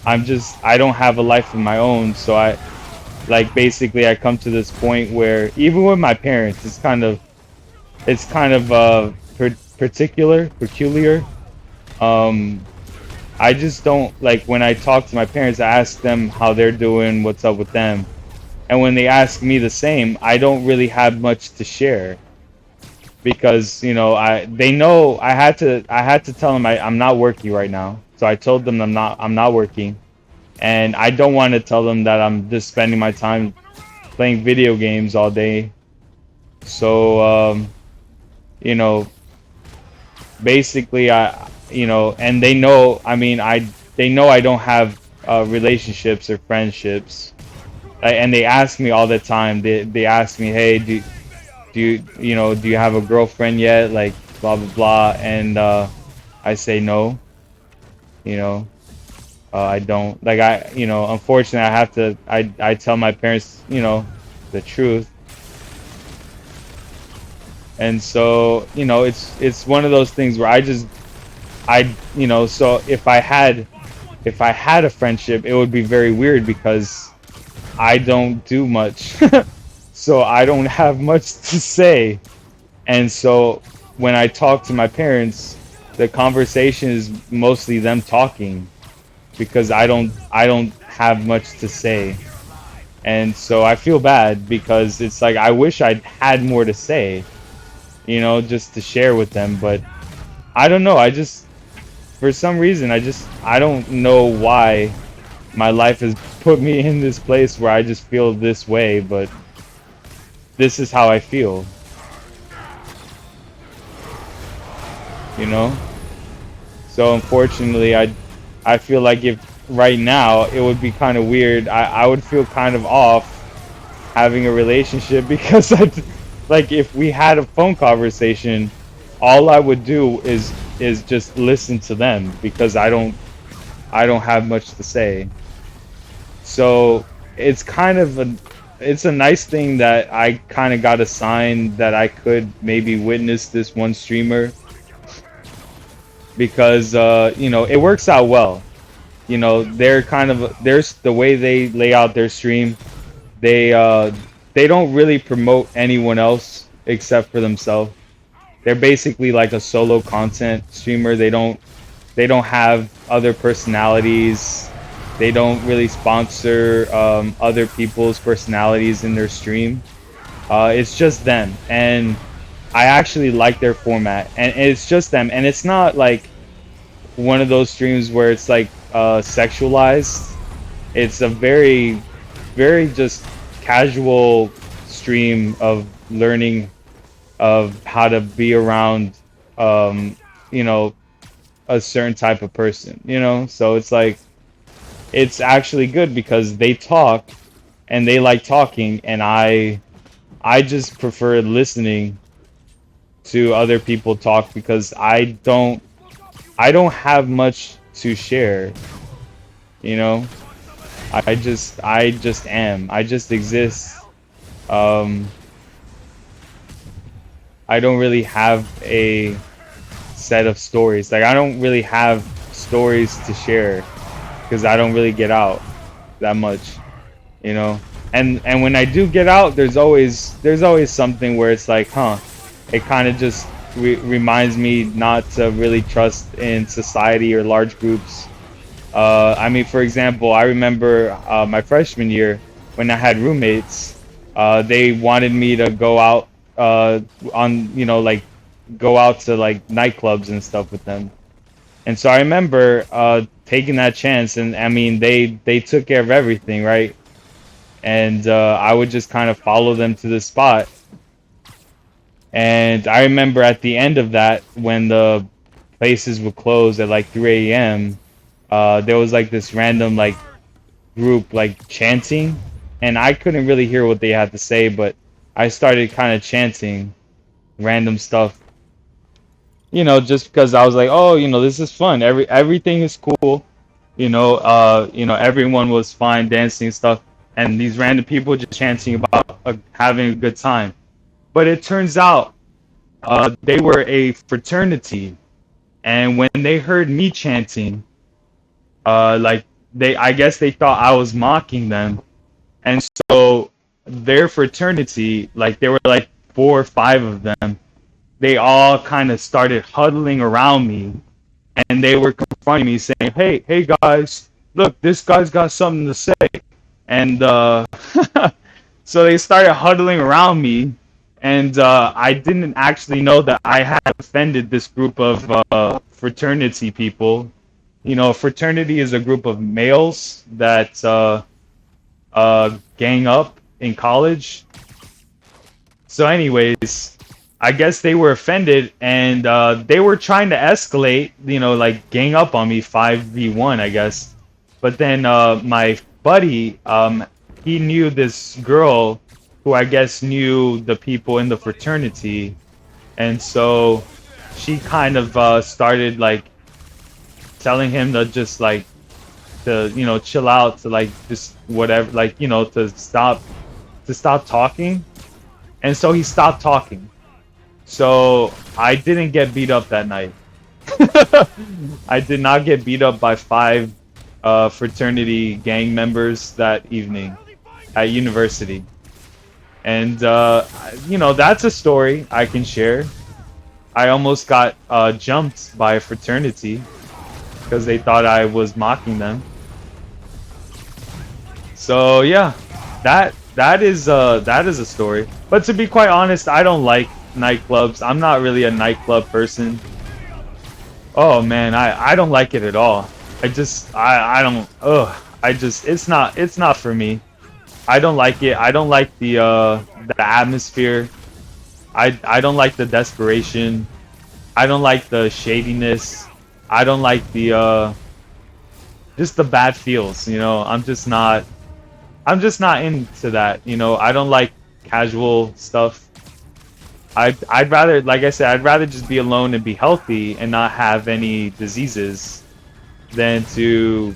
I don't have a life of my own. So I like basically I come to this point where even with my parents, it's kind of peculiar. I just don't like when I talk to my parents, I ask them how they're doing, what's up with them. And when they ask me the same, I don't really have much to share, because, you know, they know I had to tell them I'm not working right now. So I told them I'm not working. And I don't want to tell them that I'm just spending my time playing video games all day. So you know, basically you know, and they know, I mean, they know I don't have relationships or friendships. And they ask me all the time. They ask me, hey, do you, you know, do you have a girlfriend yet? Like blah blah blah. And I say no. You know, I don't. Like you know, unfortunately, I have to. I tell my parents, you know, the truth. And so, you know, it's one of those things where you know, so if I had a friendship, it would be very weird because I don't do much. So I don't have much to say. And so when I talk to my parents, the conversation is mostly them talking, because I don't have much to say. And so I feel bad, because it's like I wish I'd had more to say, you know, just to share with them, but I don't know. I just, for some reason, I don't know why my life has put me in this place where I just feel this way, but this is how I feel. You know? So unfortunately, I feel like if right now it would be kind of weird. I would feel kind of off having a relationship because like if we had a phone conversation, all I would do is just listen to them because I don't have much to say. So it's kind of it's a nice thing that I kind of got a sign that I could maybe witness this one streamer because you know, it works out well. You know, they're kind of there's the way they lay out their stream. They uh they don't really promote anyone else except for themselves. They're basically like a solo content streamer. They don't have other personalities. They don't really sponsor other people's personalities in their stream. It's just them, and I actually like their format. And it's just them, and it's not like one of those streams where it's like sexualized. It's a very, very just casual stream of learning of how to be around, you know, a certain type of person, you know? So it's like, it's actually good because they talk and they like talking, and I just prefer listening to other people talk because I don't have much to share, you know? I just am. I just exist. Um, I don't really have a set of stories. Like I don't really have stories to share because I don't really get out that much, you know. And when I do get out, there's always something where it's like, huh, it kind of just reminds me not to really trust in society or large groups. I mean, for example, I remember my freshman year when I had roommates. They wanted me to go out on, you know, like go out to like nightclubs and stuff with them. And so I remember taking that chance, and I mean, they took care of everything, right? And I would just kind of follow them to the spot. And I remember at the end of that, when the places would close at like 3 a.m., there was like this random like group like chanting, and I couldn't really hear what they had to say, but I started kind of chanting random stuff, you know, just because I was like, oh, you know, this is fun. Everything is cool, you know, everyone was fine dancing and stuff, and these random people just chanting about having a good time. But it turns out they were a fraternity, and when they heard me chanting, like I guess they thought I was mocking them, and so their fraternity, like there were like 4 or 5 of them, they all kind of started huddling around me, and they were confronting me saying, hey guys, look, this guy's got something to say. And so they started huddling around me, and I didn't actually know that I had offended this group of fraternity people. You know, fraternity is a group of males that gang up in college. So anyways, I guess they were offended, and they were trying to escalate, you know, like gang up on me 5v1, I guess. But then my buddy, he knew this girl who I guess knew the people in the fraternity, and so she kind of started like telling him to just like to, you know, chill out, to like just whatever, like, you know, to stop talking. And so he stopped talking. So I didn't get beat up that night. I did not get beat up by 5 fraternity gang members that evening at university. And you know, that's a story I can share. I almost got jumped by a fraternity because they thought I was mocking them. So yeah, that is a story. But to be quite honest, I don't like nightclubs. I'm not really a nightclub person. Oh man, I don't like it at all. I don't it's not for me. I don't like it. I don't like the atmosphere. I don't like the desperation. I don't like the shadiness. I don't like the just the bad feels, you know. I'm just not into that, you know. I don't like casual stuff. I'd rather, like I said, I'd rather just be alone and be healthy and not have any diseases than to,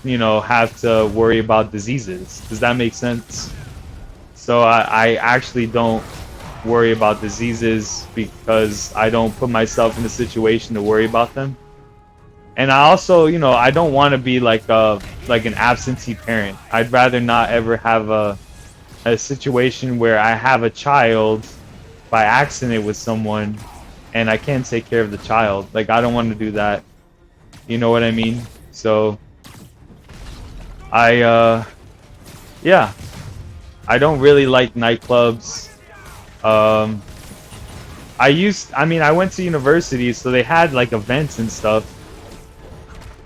you know, have to worry about diseases. Does that make sense? So I actually don't worry about diseases because I don't put myself in a situation to worry about them. And I also, you know, I don't want to be like an absentee parent. I'd rather not ever have a situation where I have a child by accident with someone and I can't take care of the child. Like I don't want to do that. You know what I mean? So I yeah, I don't really like nightclubs. Um I mean I went to university so they had like events and stuff.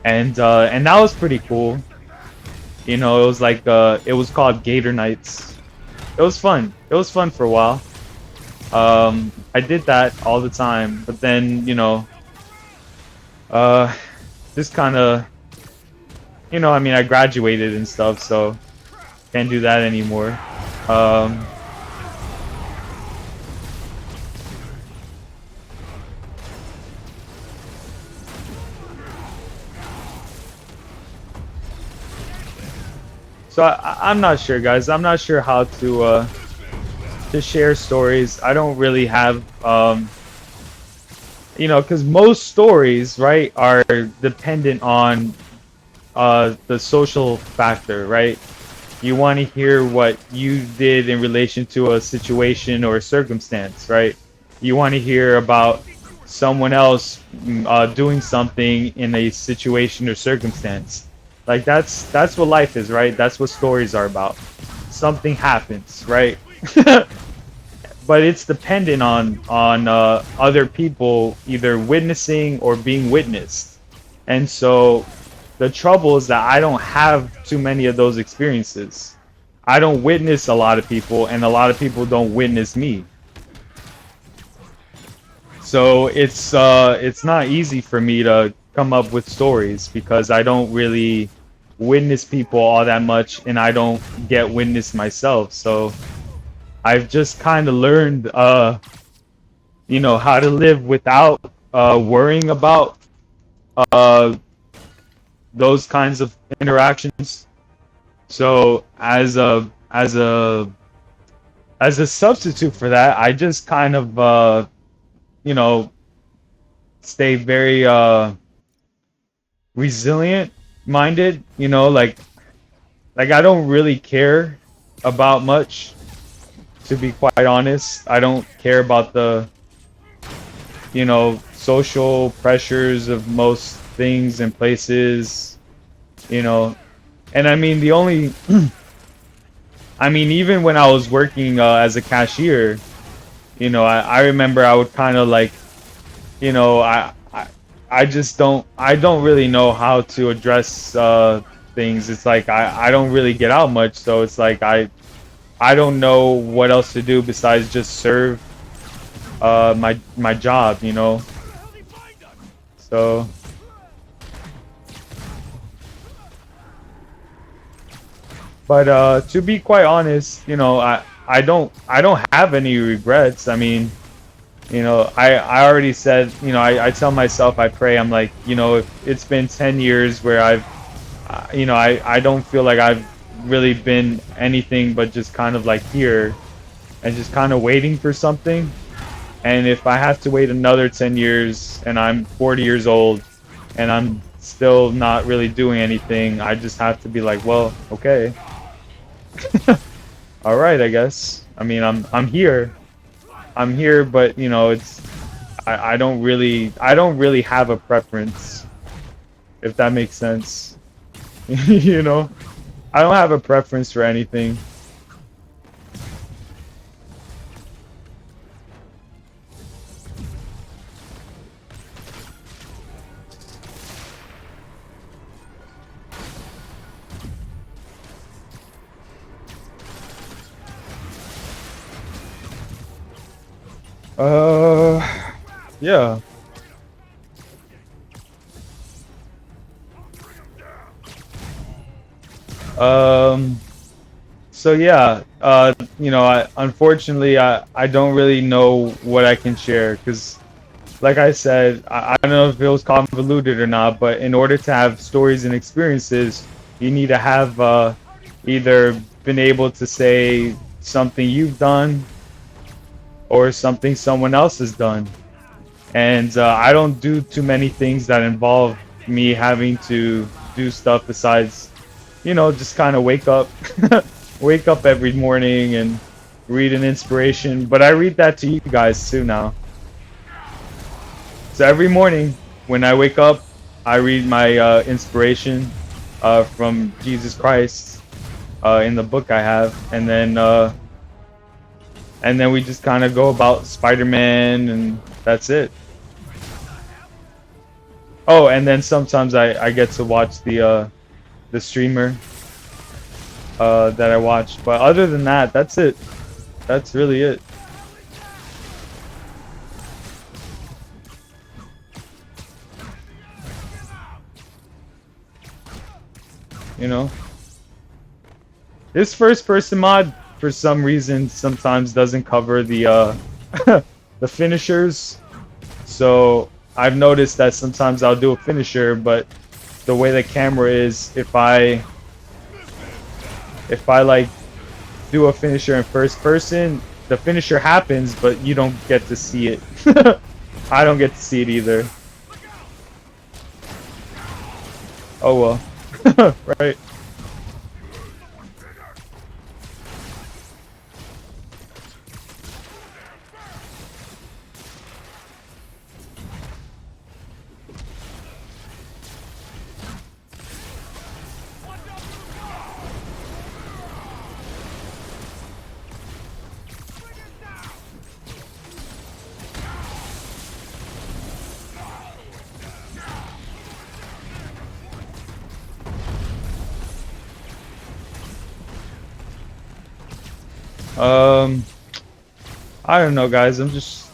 And that was pretty cool. You know, it was like it was called Gator Nights. It was fun. It was fun for a while. I did that all the time, but then, you know, uh just kind of, you know, I mean, I graduated and stuff, so can't do that anymore. Um so I'm not sure, guys. I'm not sure how to share stories. I don't really have you know, because most stories, right, are dependent on the social factor, right? You want to hear what you did in relation to a situation or a circumstance, right? You want to hear about someone else doing something in a situation or circumstance. Like that's what life is, right? That's what stories are about. Something happens, right? But it's dependent on other people either witnessing or being witnessed. And so the trouble is that I don't have too many of those experiences. I don't witness a lot of people, and a lot of people don't witness me. So it's not easy for me to come up with stories because I don't really witness people all that much, and I don't get witnessed myself. So I've just kind of learned, you know, how to live without worrying about uh, those kinds of interactions. So as a substitute for that, I just kind of you know, stay very resilient minded. You know, like I don't really care about much, to be quite honest. I don't care about the, you know, social pressures of most things and places, you know. And I mean, the only, I mean, even when I was working as a cashier, you know, I remember I would kind of like, you know, I just I don't really know how to address things. It's like I don't really get out much, so it's like I don't know what else to do besides just serve my job, you know. So but to be quite honest, you know, I don't have any regrets. I mean, you know, I already said, you know, I tell myself, I pray, I'm like, you know, if it's been 10 years where I've, you know, I don't feel like I've really been anything but just kind of like here and just kind of waiting for something. And if I have to wait another 10 years and I'm 40 years old and I'm still not really doing anything, I just have to be like, well, okay. All right, I guess. I mean, I'm here. I'm here, but you know, it's I don't really have a preference, if that makes sense. You know, I don't have a preference for anything. Yeah. Um, so yeah, unfortunately, I don't really know what I can share because, like I said, I don't know if it was convoluted or not, but in order to have stories and experiences, you need to have either been able to say something you've done or something someone else has done. And I don't do too many things that involve me having to do stuff besides, just kind of wake up, wake up every morning and read an inspiration. But I read that to you guys too now. So every morning when I wake up, I read my inspiration from Jesus Christ in the book I have, and then we just kind of go about Spider-Man, and that's it. Oh, and then sometimes I get to watch the streamer that I watch, but other than that, that's it. That's really it. You know, this first person mod for some reason sometimes doesn't cover the the finishers. So I've noticed that sometimes I'll do a finisher, but the way the camera is, if I like do a finisher in first person, the finisher happens, but you don't get to see it. I don't get to see it either. Oh well. Right. Um, I don't know, guys. I'm just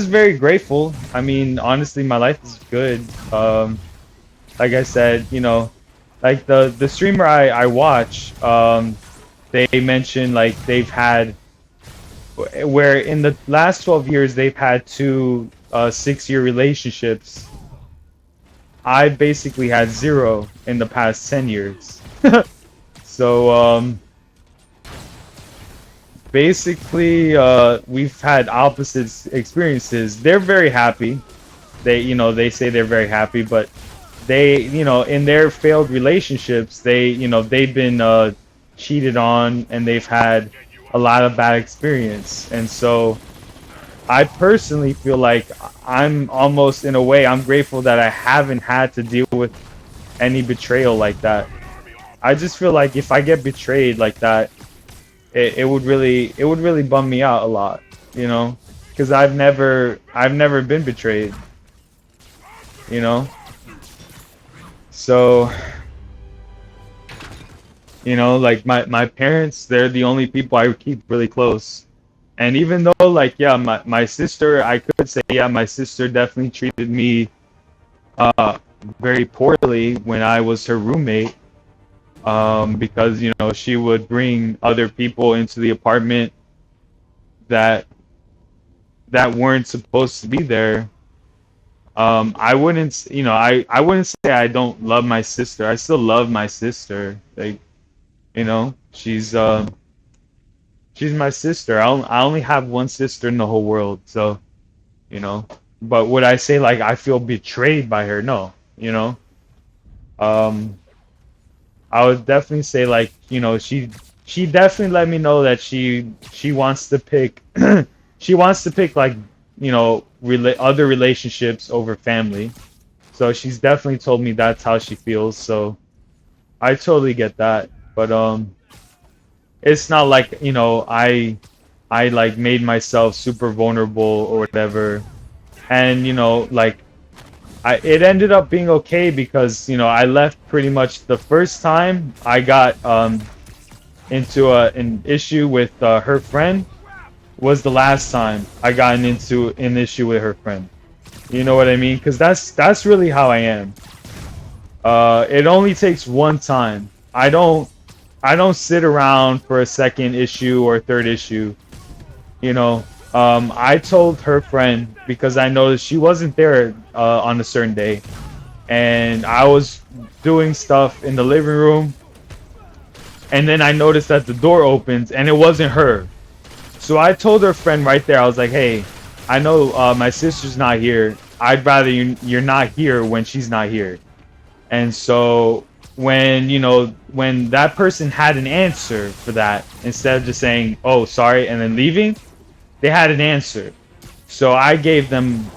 very grateful. I mean, honestly, my life is good. Like I said, like the streamer I watch, they mentioned like they've had where in the last 12 years they've had two 6-year relationships. I basically had zero in the past 10 years. So basically we've had opposite experiences. They're very happy. They say they're very happy, but they, in their failed relationships, they've been cheated on, and they've had a lot of bad experience. And so I personally feel like I'm almost, in a way, I'm grateful that I haven't had to deal with any betrayal like that. I just feel like if I get betrayed like that, it would really bum me out a lot, because I've never been betrayed, you know. So, like my parents, they're the only people I keep really close. And even though, like, yeah, my sister, I could say, yeah, my sister definitely treated me uh very poorly when I was her roommate, because she would bring other people into the apartment that weren't supposed to be there. I wouldn't, I wouldn't say I don't love my sister. I still love my sister. Like, she's my sister. I only have one sister in the whole world. So, you know, but would I say like I feel betrayed by her? No, um, I would definitely say like, she definitely let me know that she wants to pick, she wants to pick like, other relationships over family. So she's definitely told me that's how she feels. So I totally get that. But it's not like, I like made myself super vulnerable or whatever. And like it ended up being okay because I left pretty much the first time I got into an issue with her friend. was the last time I got into an issue with her friend. You know what I mean? Because that's really how I am. It only takes one time. I don't sit around for a second issue or third issue. You know, I told her friend because I noticed she wasn't there on a certain day, and I was doing stuff in the living room, and then I noticed that the door opens and it wasn't her. So I told her friend right there. I was like, "Hey, I know my sister's not here. I'd rather you're not here when she's not here." And so when that person had an answer for that, instead of just saying, "Oh, sorry," and then leaving, they had an answer. So I gave them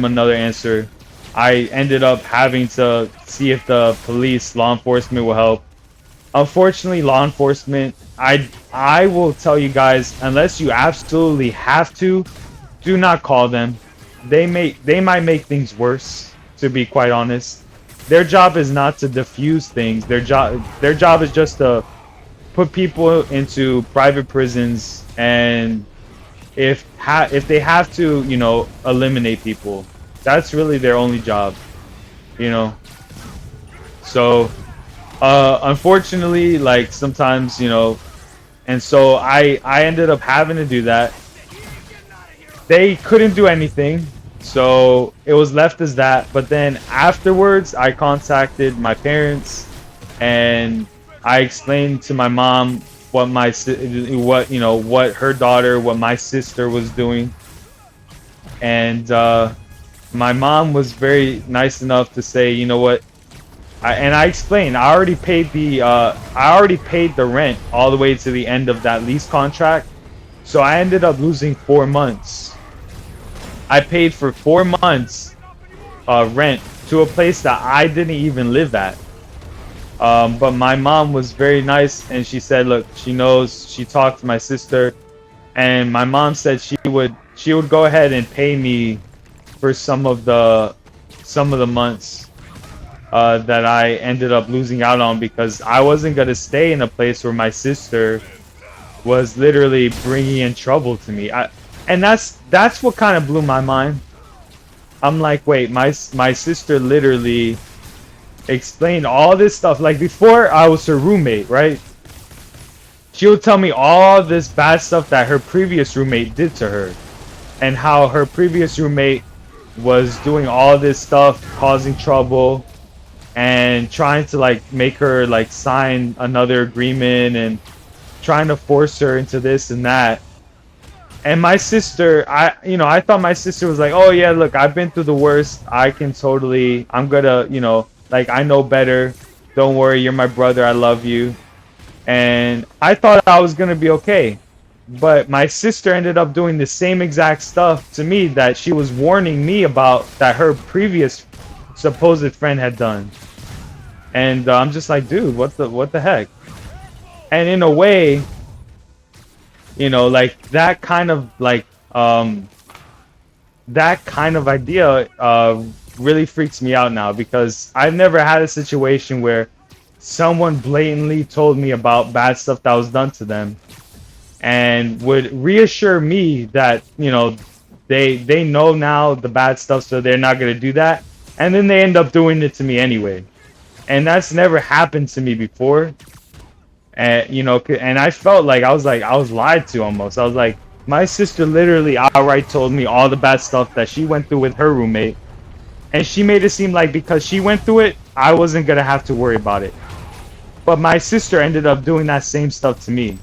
another answer. I ended up having to see if the police, law enforcement will help. Unfortunately, law enforcement, I will tell you guys, unless you absolutely have to, do not call them. They might make things worse, to be quite honest. Their job is not to defuse things. Their job is just to put people into private prisons, and if they have to, eliminate people. That's really their only job, you know. So unfortunately, like sometimes, and so I ended up having to do that. They couldn't do anything, so it was left as that. But then afterwards, I contacted my parents, and I explained to my mom what what her daughter, what my sister was doing, and my mom was very nice enough to say, you know what, I explained I already paid the rent all the way to the end of that lease contract, so I ended up losing 4 months. I paid for 4 months rent to a place that I didn't even live at. But my mom was very nice, and she said, look, she knows. She talked to my sister, and my mom said she would go ahead and pay me for some of the months that I ended up losing out on, because I wasn't gonna stay in a place where my sister was literally bringing in trouble to me. And that's what kind of blew my mind. I'm like, wait, my sister literally explained all this stuff. Like, before I was her roommate, right? She would tell me all this bad stuff that her previous roommate did to her, and how her previous roommate was doing all this stuff, causing trouble, and trying to like make her like sign another agreement, and trying to force her into this and that. And my sister, I thought my sister was like, oh yeah, look, I've been through the worst. I'm gonna, like, I know better. Don't worry, you're my brother. I love you. And I thought I was gonna be okay. But my sister ended up doing the same exact stuff to me that she was warning me about, that her previous supposed friend had done. And I'm just like, dude, what the heck? And in a way, like that kind of idea really freaks me out now, because I've never had a situation where someone blatantly told me about bad stuff that was done to them, and would reassure me that they know now the bad stuff, so they're not going to do that, and then they end up doing it to me anyway. And that's never happened to me before. And and I felt like I was lied to almost. I was like, my sister literally outright told me all the bad stuff that she went through with her roommate, and she made it seem like because she went through it, I wasn't gonna have to worry about it. But my sister ended up doing that same stuff to me.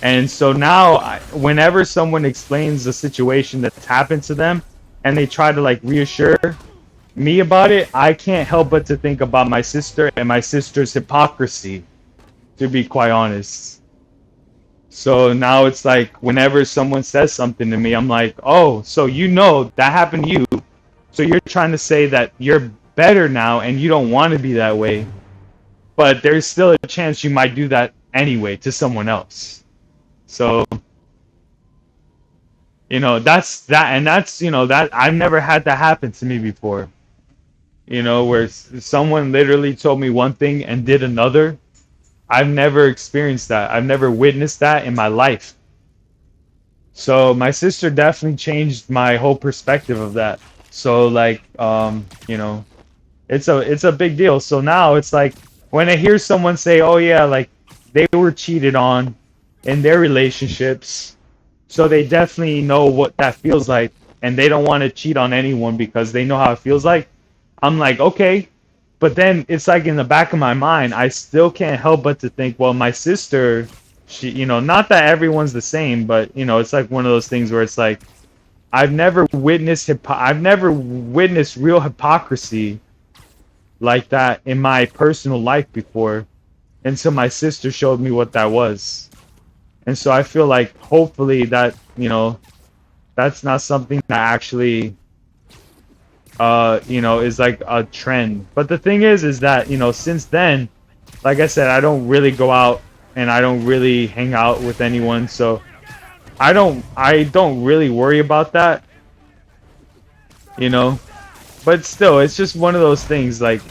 And so now, whenever someone explains the situation that's happened to them, and they try to like reassure me about it, I can't help but to think about my sister and my sister's hypocrisy, to be quite honest. So now it's like, whenever someone says something to me, I'm like, oh, so that happened to you, so you're trying to say that you're better now and you don't want to be that way, but there's still a chance you might do that anyway to someone else. So that's that, and that's that I've never had that happen to me before. Where someone literally told me one thing and did another. I've never experienced that. I've never witnessed that in my life. So my sister definitely changed my whole perspective of that. So like, you know, it's a big deal. So now it's like when I hear someone say, "Oh yeah, like they were cheated on in their relationships," so they definitely know what that feels like, and they don't want to cheat on anyone because they know how it feels like. I'm like, okay, but then it's like in the back of my mind, I still can't help but to think, well, my sister, she, not that everyone's the same, but it's like one of those things where it's like I've never witnessed real hypocrisy like that in my personal life before until my sister showed me what that was. And so I feel like hopefully that, that's not something that actually is like a trend. But the thing is that, since then, like I said, I don't really go out and I don't really hang out with anyone, so I don't really worry about that, you know. But still, it's just one of those things like,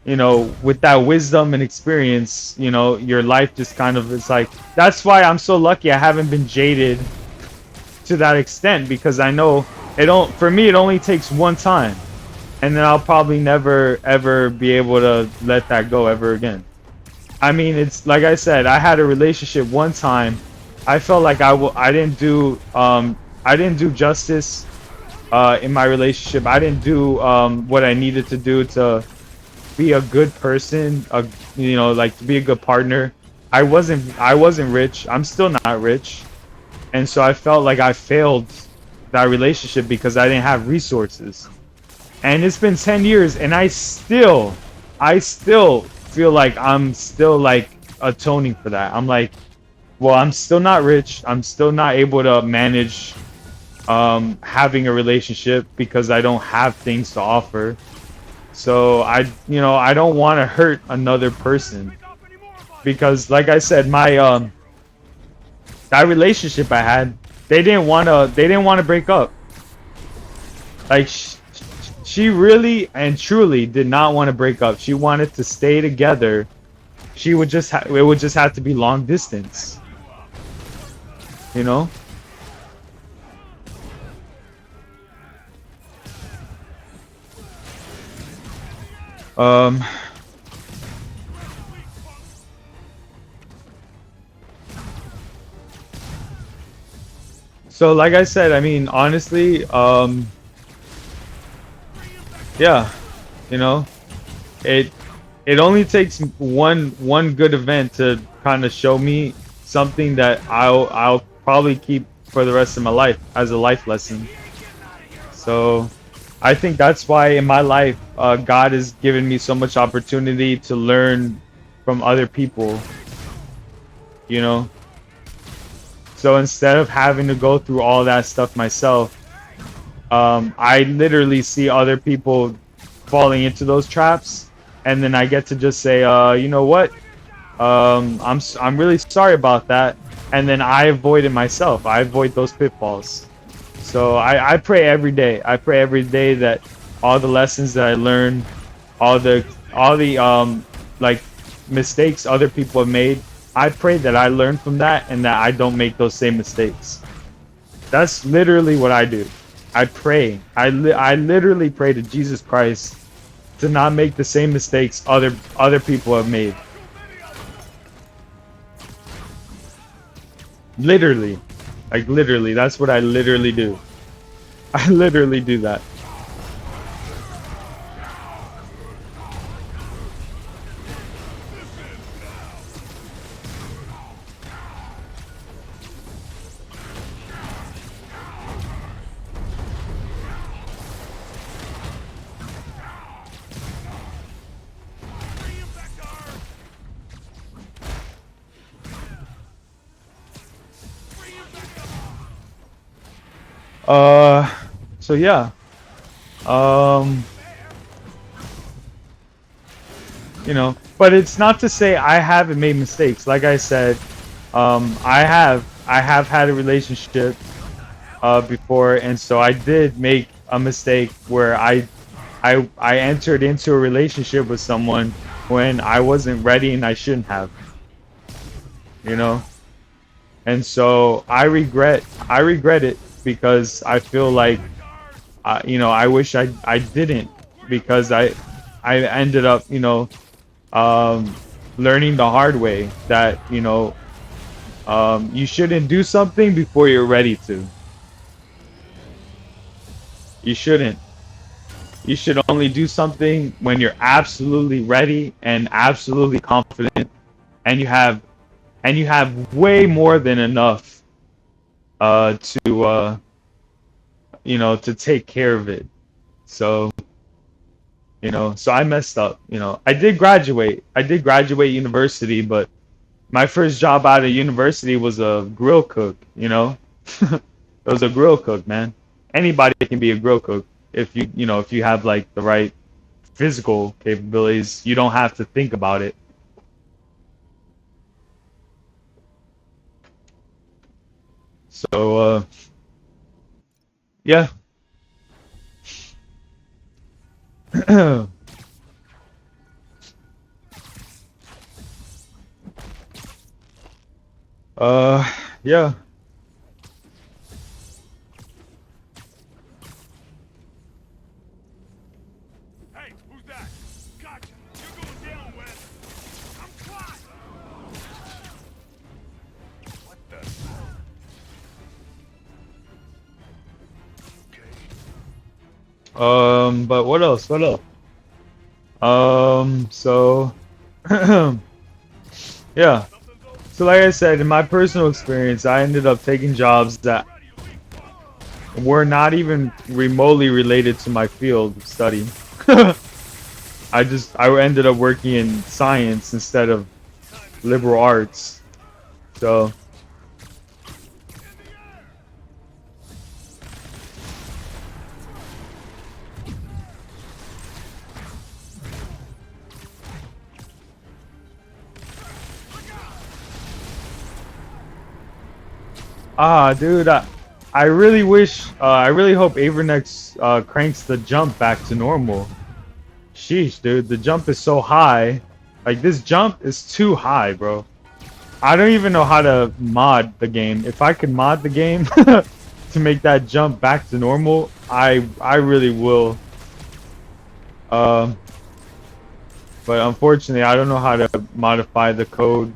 with that wisdom and experience, your life just kind of is like that's why I'm so lucky I haven't been jaded to that extent because I know for me it only takes one time and then I'll probably never ever be able to let that go ever again. I mean, it's like I said, I had a relationship one time. I felt like I didn't do justice in my relationship. I didn't do what I needed to do to be a good person, like to be a good partner. I wasn't rich. I'm still not rich. And so I felt like I failed that relationship because I didn't have resources. And it's been 10 years and I still feel like I'm still like atoning for that. I'm like, well, I'm still not rich. I'm still not able to manage having a relationship because I don't have things to offer. So I don't want to hurt another person because like I said, my that relationship I had, they didn't want to break up. Like she really and truly did not want to break up. She wanted to stay together. It would just have to be long distance, you know? Um so like I said, I mean honestly, yeah, you know, it it only takes one good event to kind of show me something that I'll probably keep for the rest of my life as a life lesson. So I think that's why in my life, God has given me so much opportunity to learn from other people, you know. So instead of having to go through all that stuff myself, I literally see other people falling into those traps, and then I get to just say, you know what? I'm really sorry about that, and then I avoid it myself. I avoid those pitfalls. So I pray every day. I pray every day that all the lessons that I learn, all the like mistakes other people have made, I pray that I learn from that and that I don't make those same mistakes. That's literally what I do. I pray. I literally pray to Jesus Christ to not make the same mistakes other people have made. Literally. Like literally, that's what I literally do. I literally do that. Uh, so yeah. Um, but it's not to say I haven't made mistakes. Like I said, I have had a relationship before, and so I did make a mistake where I entered into a relationship with someone when I wasn't ready and I shouldn't have. You know. And so I regret it because I feel like I wish I didn't, because I ended up um, learning the hard way that you shouldn't do something before you're ready to. You shouldn't. You should only do something when you're absolutely ready and absolutely confident, and you have way more than enough to take care of it. So so I messed up. I did graduate university, but my first job out of university was a grill cook. It was a grill cook, man. Anybody can be a grill cook if you have like the right physical capabilities. You don't have to think about it. So yeah. uh yeah. Hey, who's that? Gotcha. You're going down, Wes. I'm flying. What the? Okay. But what else? What else? So yeah. Something's over. So like I said, in my personal experience, I ended up taking jobs that Ready, elite fuck. were not even remotely related to my field of study. I ended up working in science instead of Time to liberal arts. So in the air. dude, I really wish I really hope Avernex cranks the jump back to normal. Sheesh, dude, the jump is so high. Like, this jump is too high, bro. I don't even know how to mod the game. If I could mod the game to make that jump back to normal, I really will. Um, but unfortunately, I don't know how to modify the code.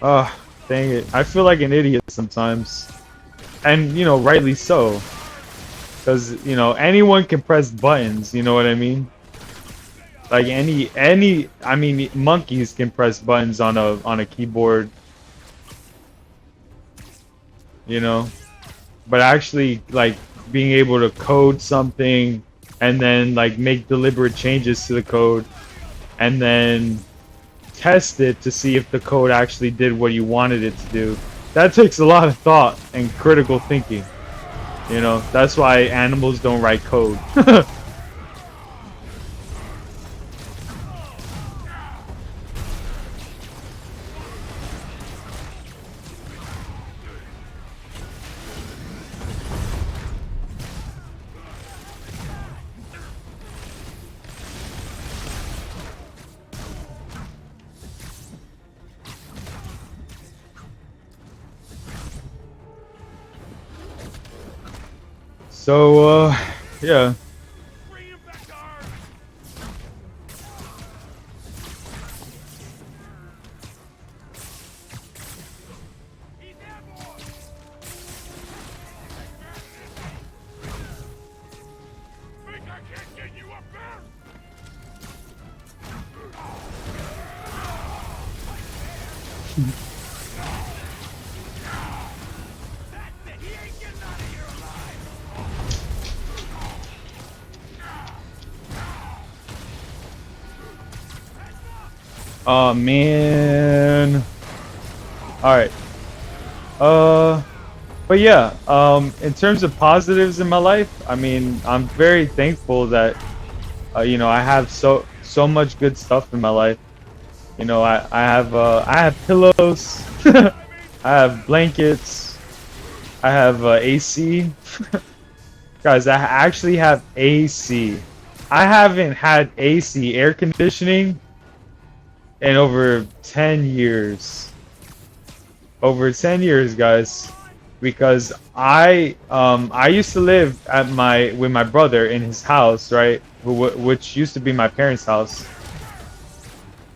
Ah, dang it. I feel like an idiot sometimes. And, rightly so. Because, anyone can press buttons, you know what I mean? Like I mean, monkeys can press buttons on a keyboard, you know? But actually, like, being able to code something and then, like, make deliberate changes to the code and then test it to see if the code actually did what you wanted it to do. That takes a lot of thought and critical thinking. That's why animals don't write code. So, yeah. Bring him back to Earth. He's airborne. Think I can't get you up there? That's it. He ain't getting out of here alive. Oh man. All right. Uh, but yeah. In terms of positives in my life, I mean, I'm very thankful that I have so much good stuff in my life. I have pillows. I have blankets. I have AC. Guys, I actually have AC. I haven't had AC, air conditioning, in over 10 years. Over 10 years, guys, because I used to live at my with my brother in his house, right, which used to be my parents' house.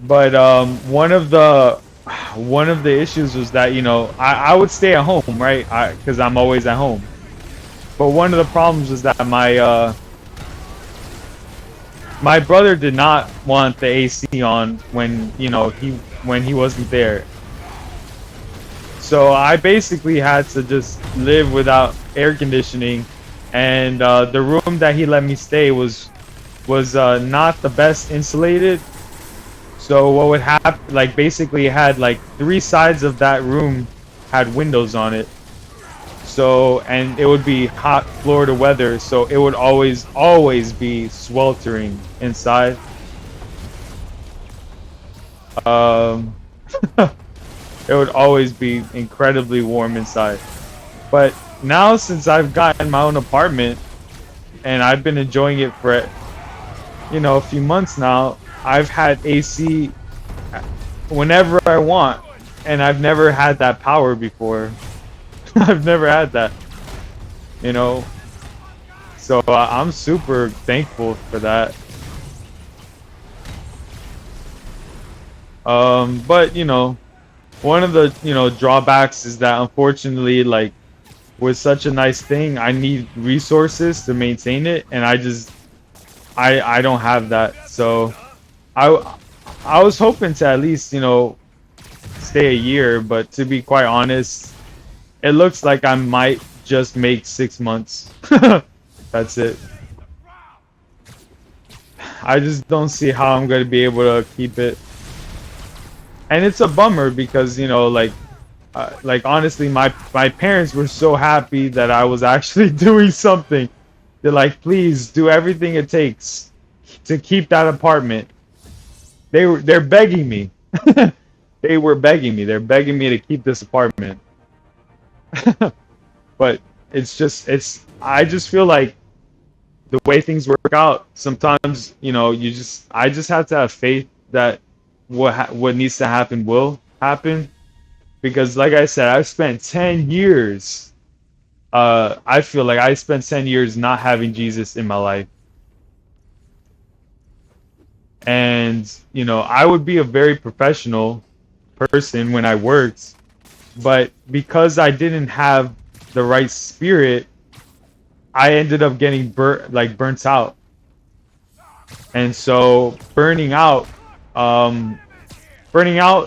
But one of the issues was that, I would stay at home, right, because I'm always at home. But one of the problems was that my brother did not want the AC on when he wasn't there. So I basically had to just live without air conditioning, and the room that he let me stay was not the best insulated. So what would happen, like basically it had like three sides of that room had windows on it. So, and it would be hot Florida weather, so it would always be sweltering inside. Um, it would always be incredibly warm inside. But now, since I've gotten my own apartment and I've been enjoying it for, a few months now, I've had AC whenever I want, and I've never had that power before. I've never had that, you know. So I'm super thankful for that. But one of the drawbacks is that, unfortunately, like, with such a nice thing, I need resources to maintain it, and I don't have that. So I I was hoping to at least stay a year, but to be quite honest, it looks like I might just make 6 months. That's it. I just don't see how I'm gonna be able to keep it. And it's a bummer because like honestly, my parents were so happy that I was actually doing something. They're like, please do everything it takes to keep that apartment. They're begging me. They were begging me. They're begging me to keep this apartment. But I just feel like the way things work out, sometimes I just have to have faith that what needs to happen will happen. Because like I said, I've spent 10 years. I feel like I spent 10 years not having Jesus in my life. And I would be a very professional person when I worked, but because I didn't have the right spirit, I ended up getting burnt out. And so burning out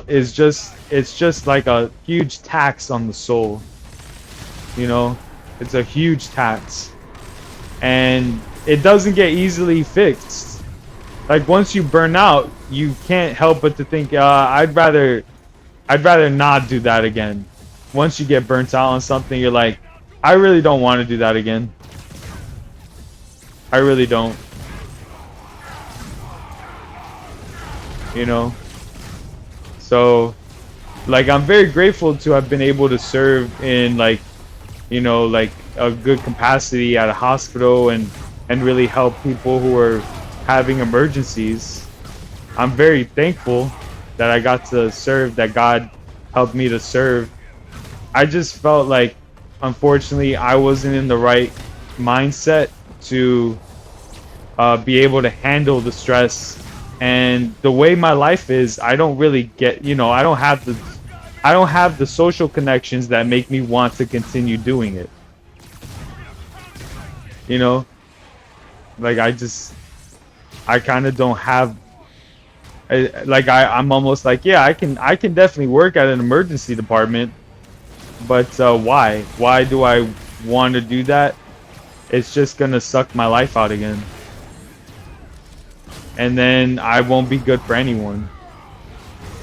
is just like a huge tax on the soul. It's a huge tax, and it doesn't get easily fixed. Like, once you burn out, you can't help but to think, I'd rather not do that again. Once you get burnt out on something, you're like, I really don't want to do that again. I really don't. So, like, I'm very grateful to have been able to serve in like a good capacity at a hospital, and really help people who are having emergencies. I'm very thankful that I got to serve, that God helped me to serve. I just felt like, unfortunately, I wasn't in the right mindset to be able to handle the stress. And the way my life is, I don't really get, I don't have the social connections that make me want to continue doing it. Like, I kind of don't have. I'm almost like, yeah, I can definitely work at an emergency department, but why? Why do I want to do that? It's just gonna suck my life out again, and then I won't be good for anyone,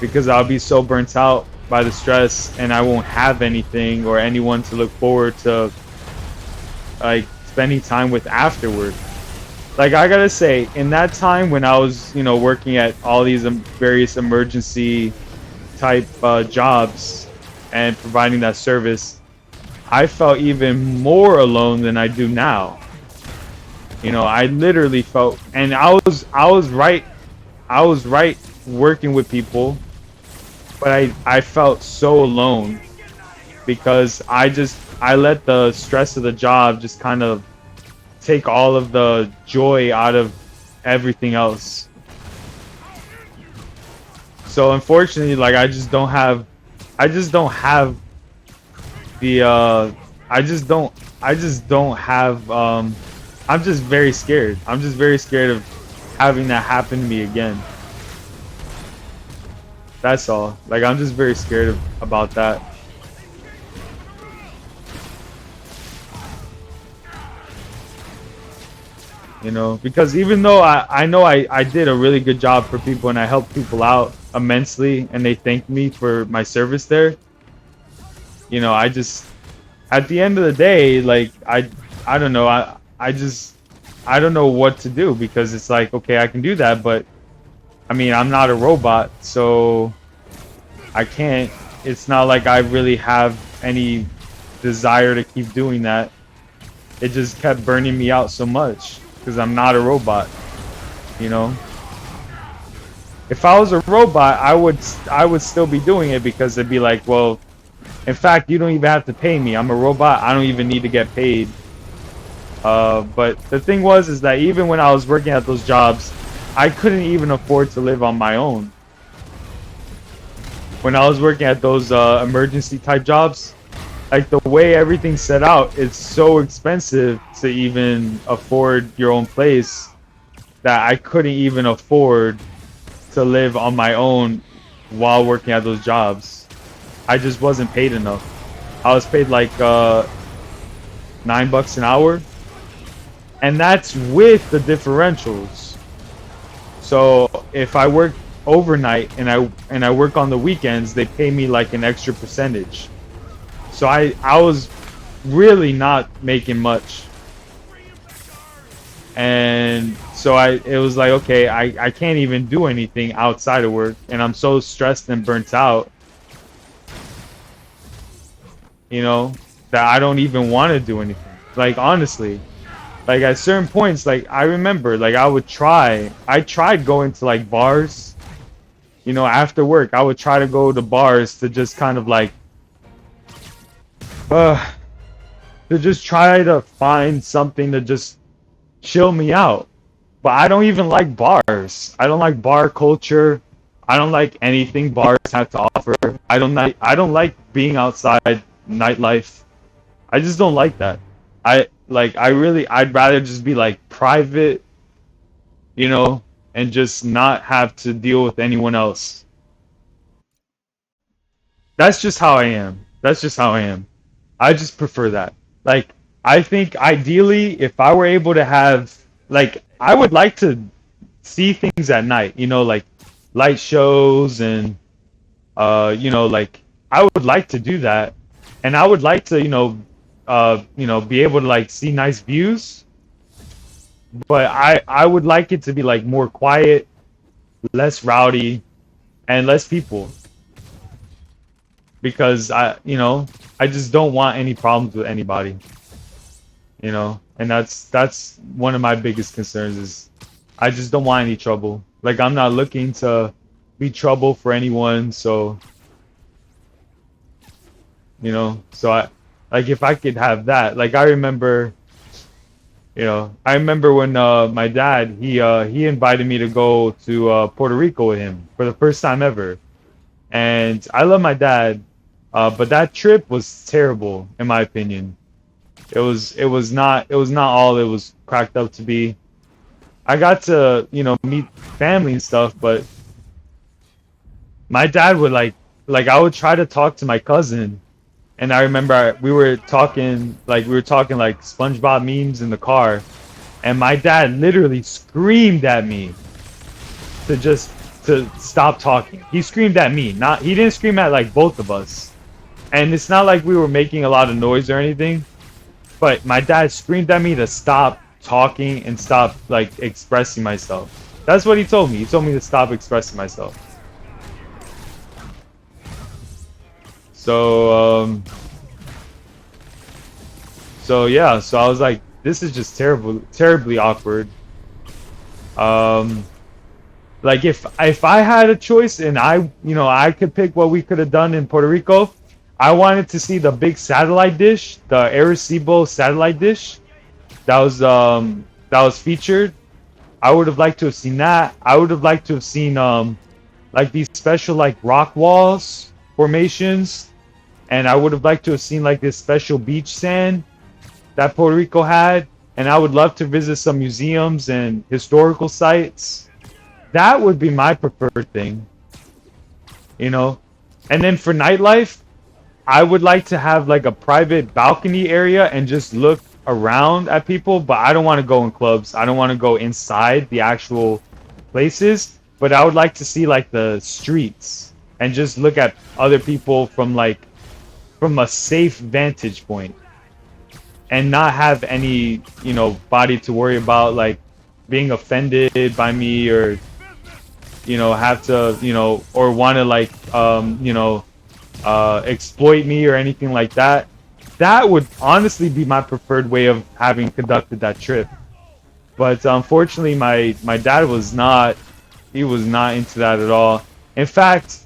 because I'll be so burnt out by the stress, and I won't have anything or anyone to look forward to, like, spending time with afterward. Like, I gotta say, in that time when I was, working at all these various emergency type jobs and providing that service, I felt even more alone than I do now. I literally felt, and I was right working with people, but I felt so alone. because I let the stress of the job just kind of take all of the joy out of everything else. So unfortunately, like I just don't have the I just don't have I'm just very scared. I'm just very scared of having that happen to me again. That's all. Like I'm just very scared about that. You know, because even though I know I did a really good job for people and I helped people out immensely and they thanked me for my service there, you know, I just at the end of the day, like I don't know, I don't know what to do because it's like, okay, I can do that, but I mean, I'm not a robot, so I can't. It's not like I really have any desire to keep doing that. It just kept burning me out so much because I'm not a robot, you know. If I was a robot, I would still be doing it because it'd be like, well, in fact, you don't even have to pay me. I'm a robot. I don't even need to get paid. But the thing was is that even when I was working at those jobs, I couldn't even afford to live on my own. When I was working at those emergency type jobs, like the way everything's set out, it's so expensive to even afford your own place that I couldn't even afford to live on my own while working at those jobs. I just wasn't paid enough. I was paid like $9 an hour, and that's with the differentials. So if I work overnight and I work on the weekends, they pay me like an extra percentage. So I was really not making much. And so it was like, okay, I can't even do anything outside of work, and I'm so stressed and burnt out, you know, that I don't even want to do anything. Like honestly, like at certain points, like I remember, like I tried going to like bars, you know, after work. I would try to go to bars to just kind of like to just try to find something to just chill me out. But I don't even like bars. I don't like bar culture. I don't like anything bars have to offer. I don't like being outside nightlife. I just don't like that. I'd rather just be like private, you know, and just not have to deal with anyone else. That's just how I am. That's just how I am. I just prefer that. Like, I think ideally, if I were able to have, like, I would like to see things at night, you know, like light shows and, you know, like, I would like to do that. And I would like to, you know, be able to, like, see nice views. But I would like it to be, like, more quiet, less rowdy, and less people. Because you know, I just don't want any problems with anybody, you know, and that's one of my biggest concerns is I just don't want any trouble. Like I'm not looking to be trouble for anyone, so you know, so I like if I could have that. Like I remember, you know, I remember when my dad he invited me to go to Puerto Rico with him for the first time ever, and I love my dad. But that trip was terrible, in my opinion. It was not all it was cracked up to be. I got to, you know, meet family and stuff, but my dad would like I would try to talk to my cousin, and I remember we were talking like SpongeBob memes in the car, and my dad literally screamed at me to stop talking. He screamed at me, not he didn't scream at like both of us. And it's not like we were making a lot of noise or anything, but my dad screamed at me to stop talking and stop like expressing myself. That's what he told me. He told me to stop expressing myself. So so yeah, so I was like, this is just terribly awkward. Like if I had a choice and I, you know, I could pick what we could have done in Puerto Rico, I wanted to see the big satellite dish, the Arecibo satellite dish that was featured. I would have liked to have seen that. I would have liked to have seen like these special like rock walls formations, and I would have liked to have seen like this special beach sand that Puerto Rico had, and I would love to visit some museums and historical sites. That would be my preferred thing, you know. And then for nightlife, I would like to have like a private balcony area and just look around at people, but I don't want to go in clubs. I don't want to go inside the actual places, but I would like to see like the streets and just look at other people from like from a safe vantage point and not have any, you know, body to worry about like being offended by me or, you know, have to, you know, or want to like you know, exploit me or anything like that. That would honestly be my preferred way of having conducted that trip. But unfortunately, my dad was not. He was not into that at all. In fact,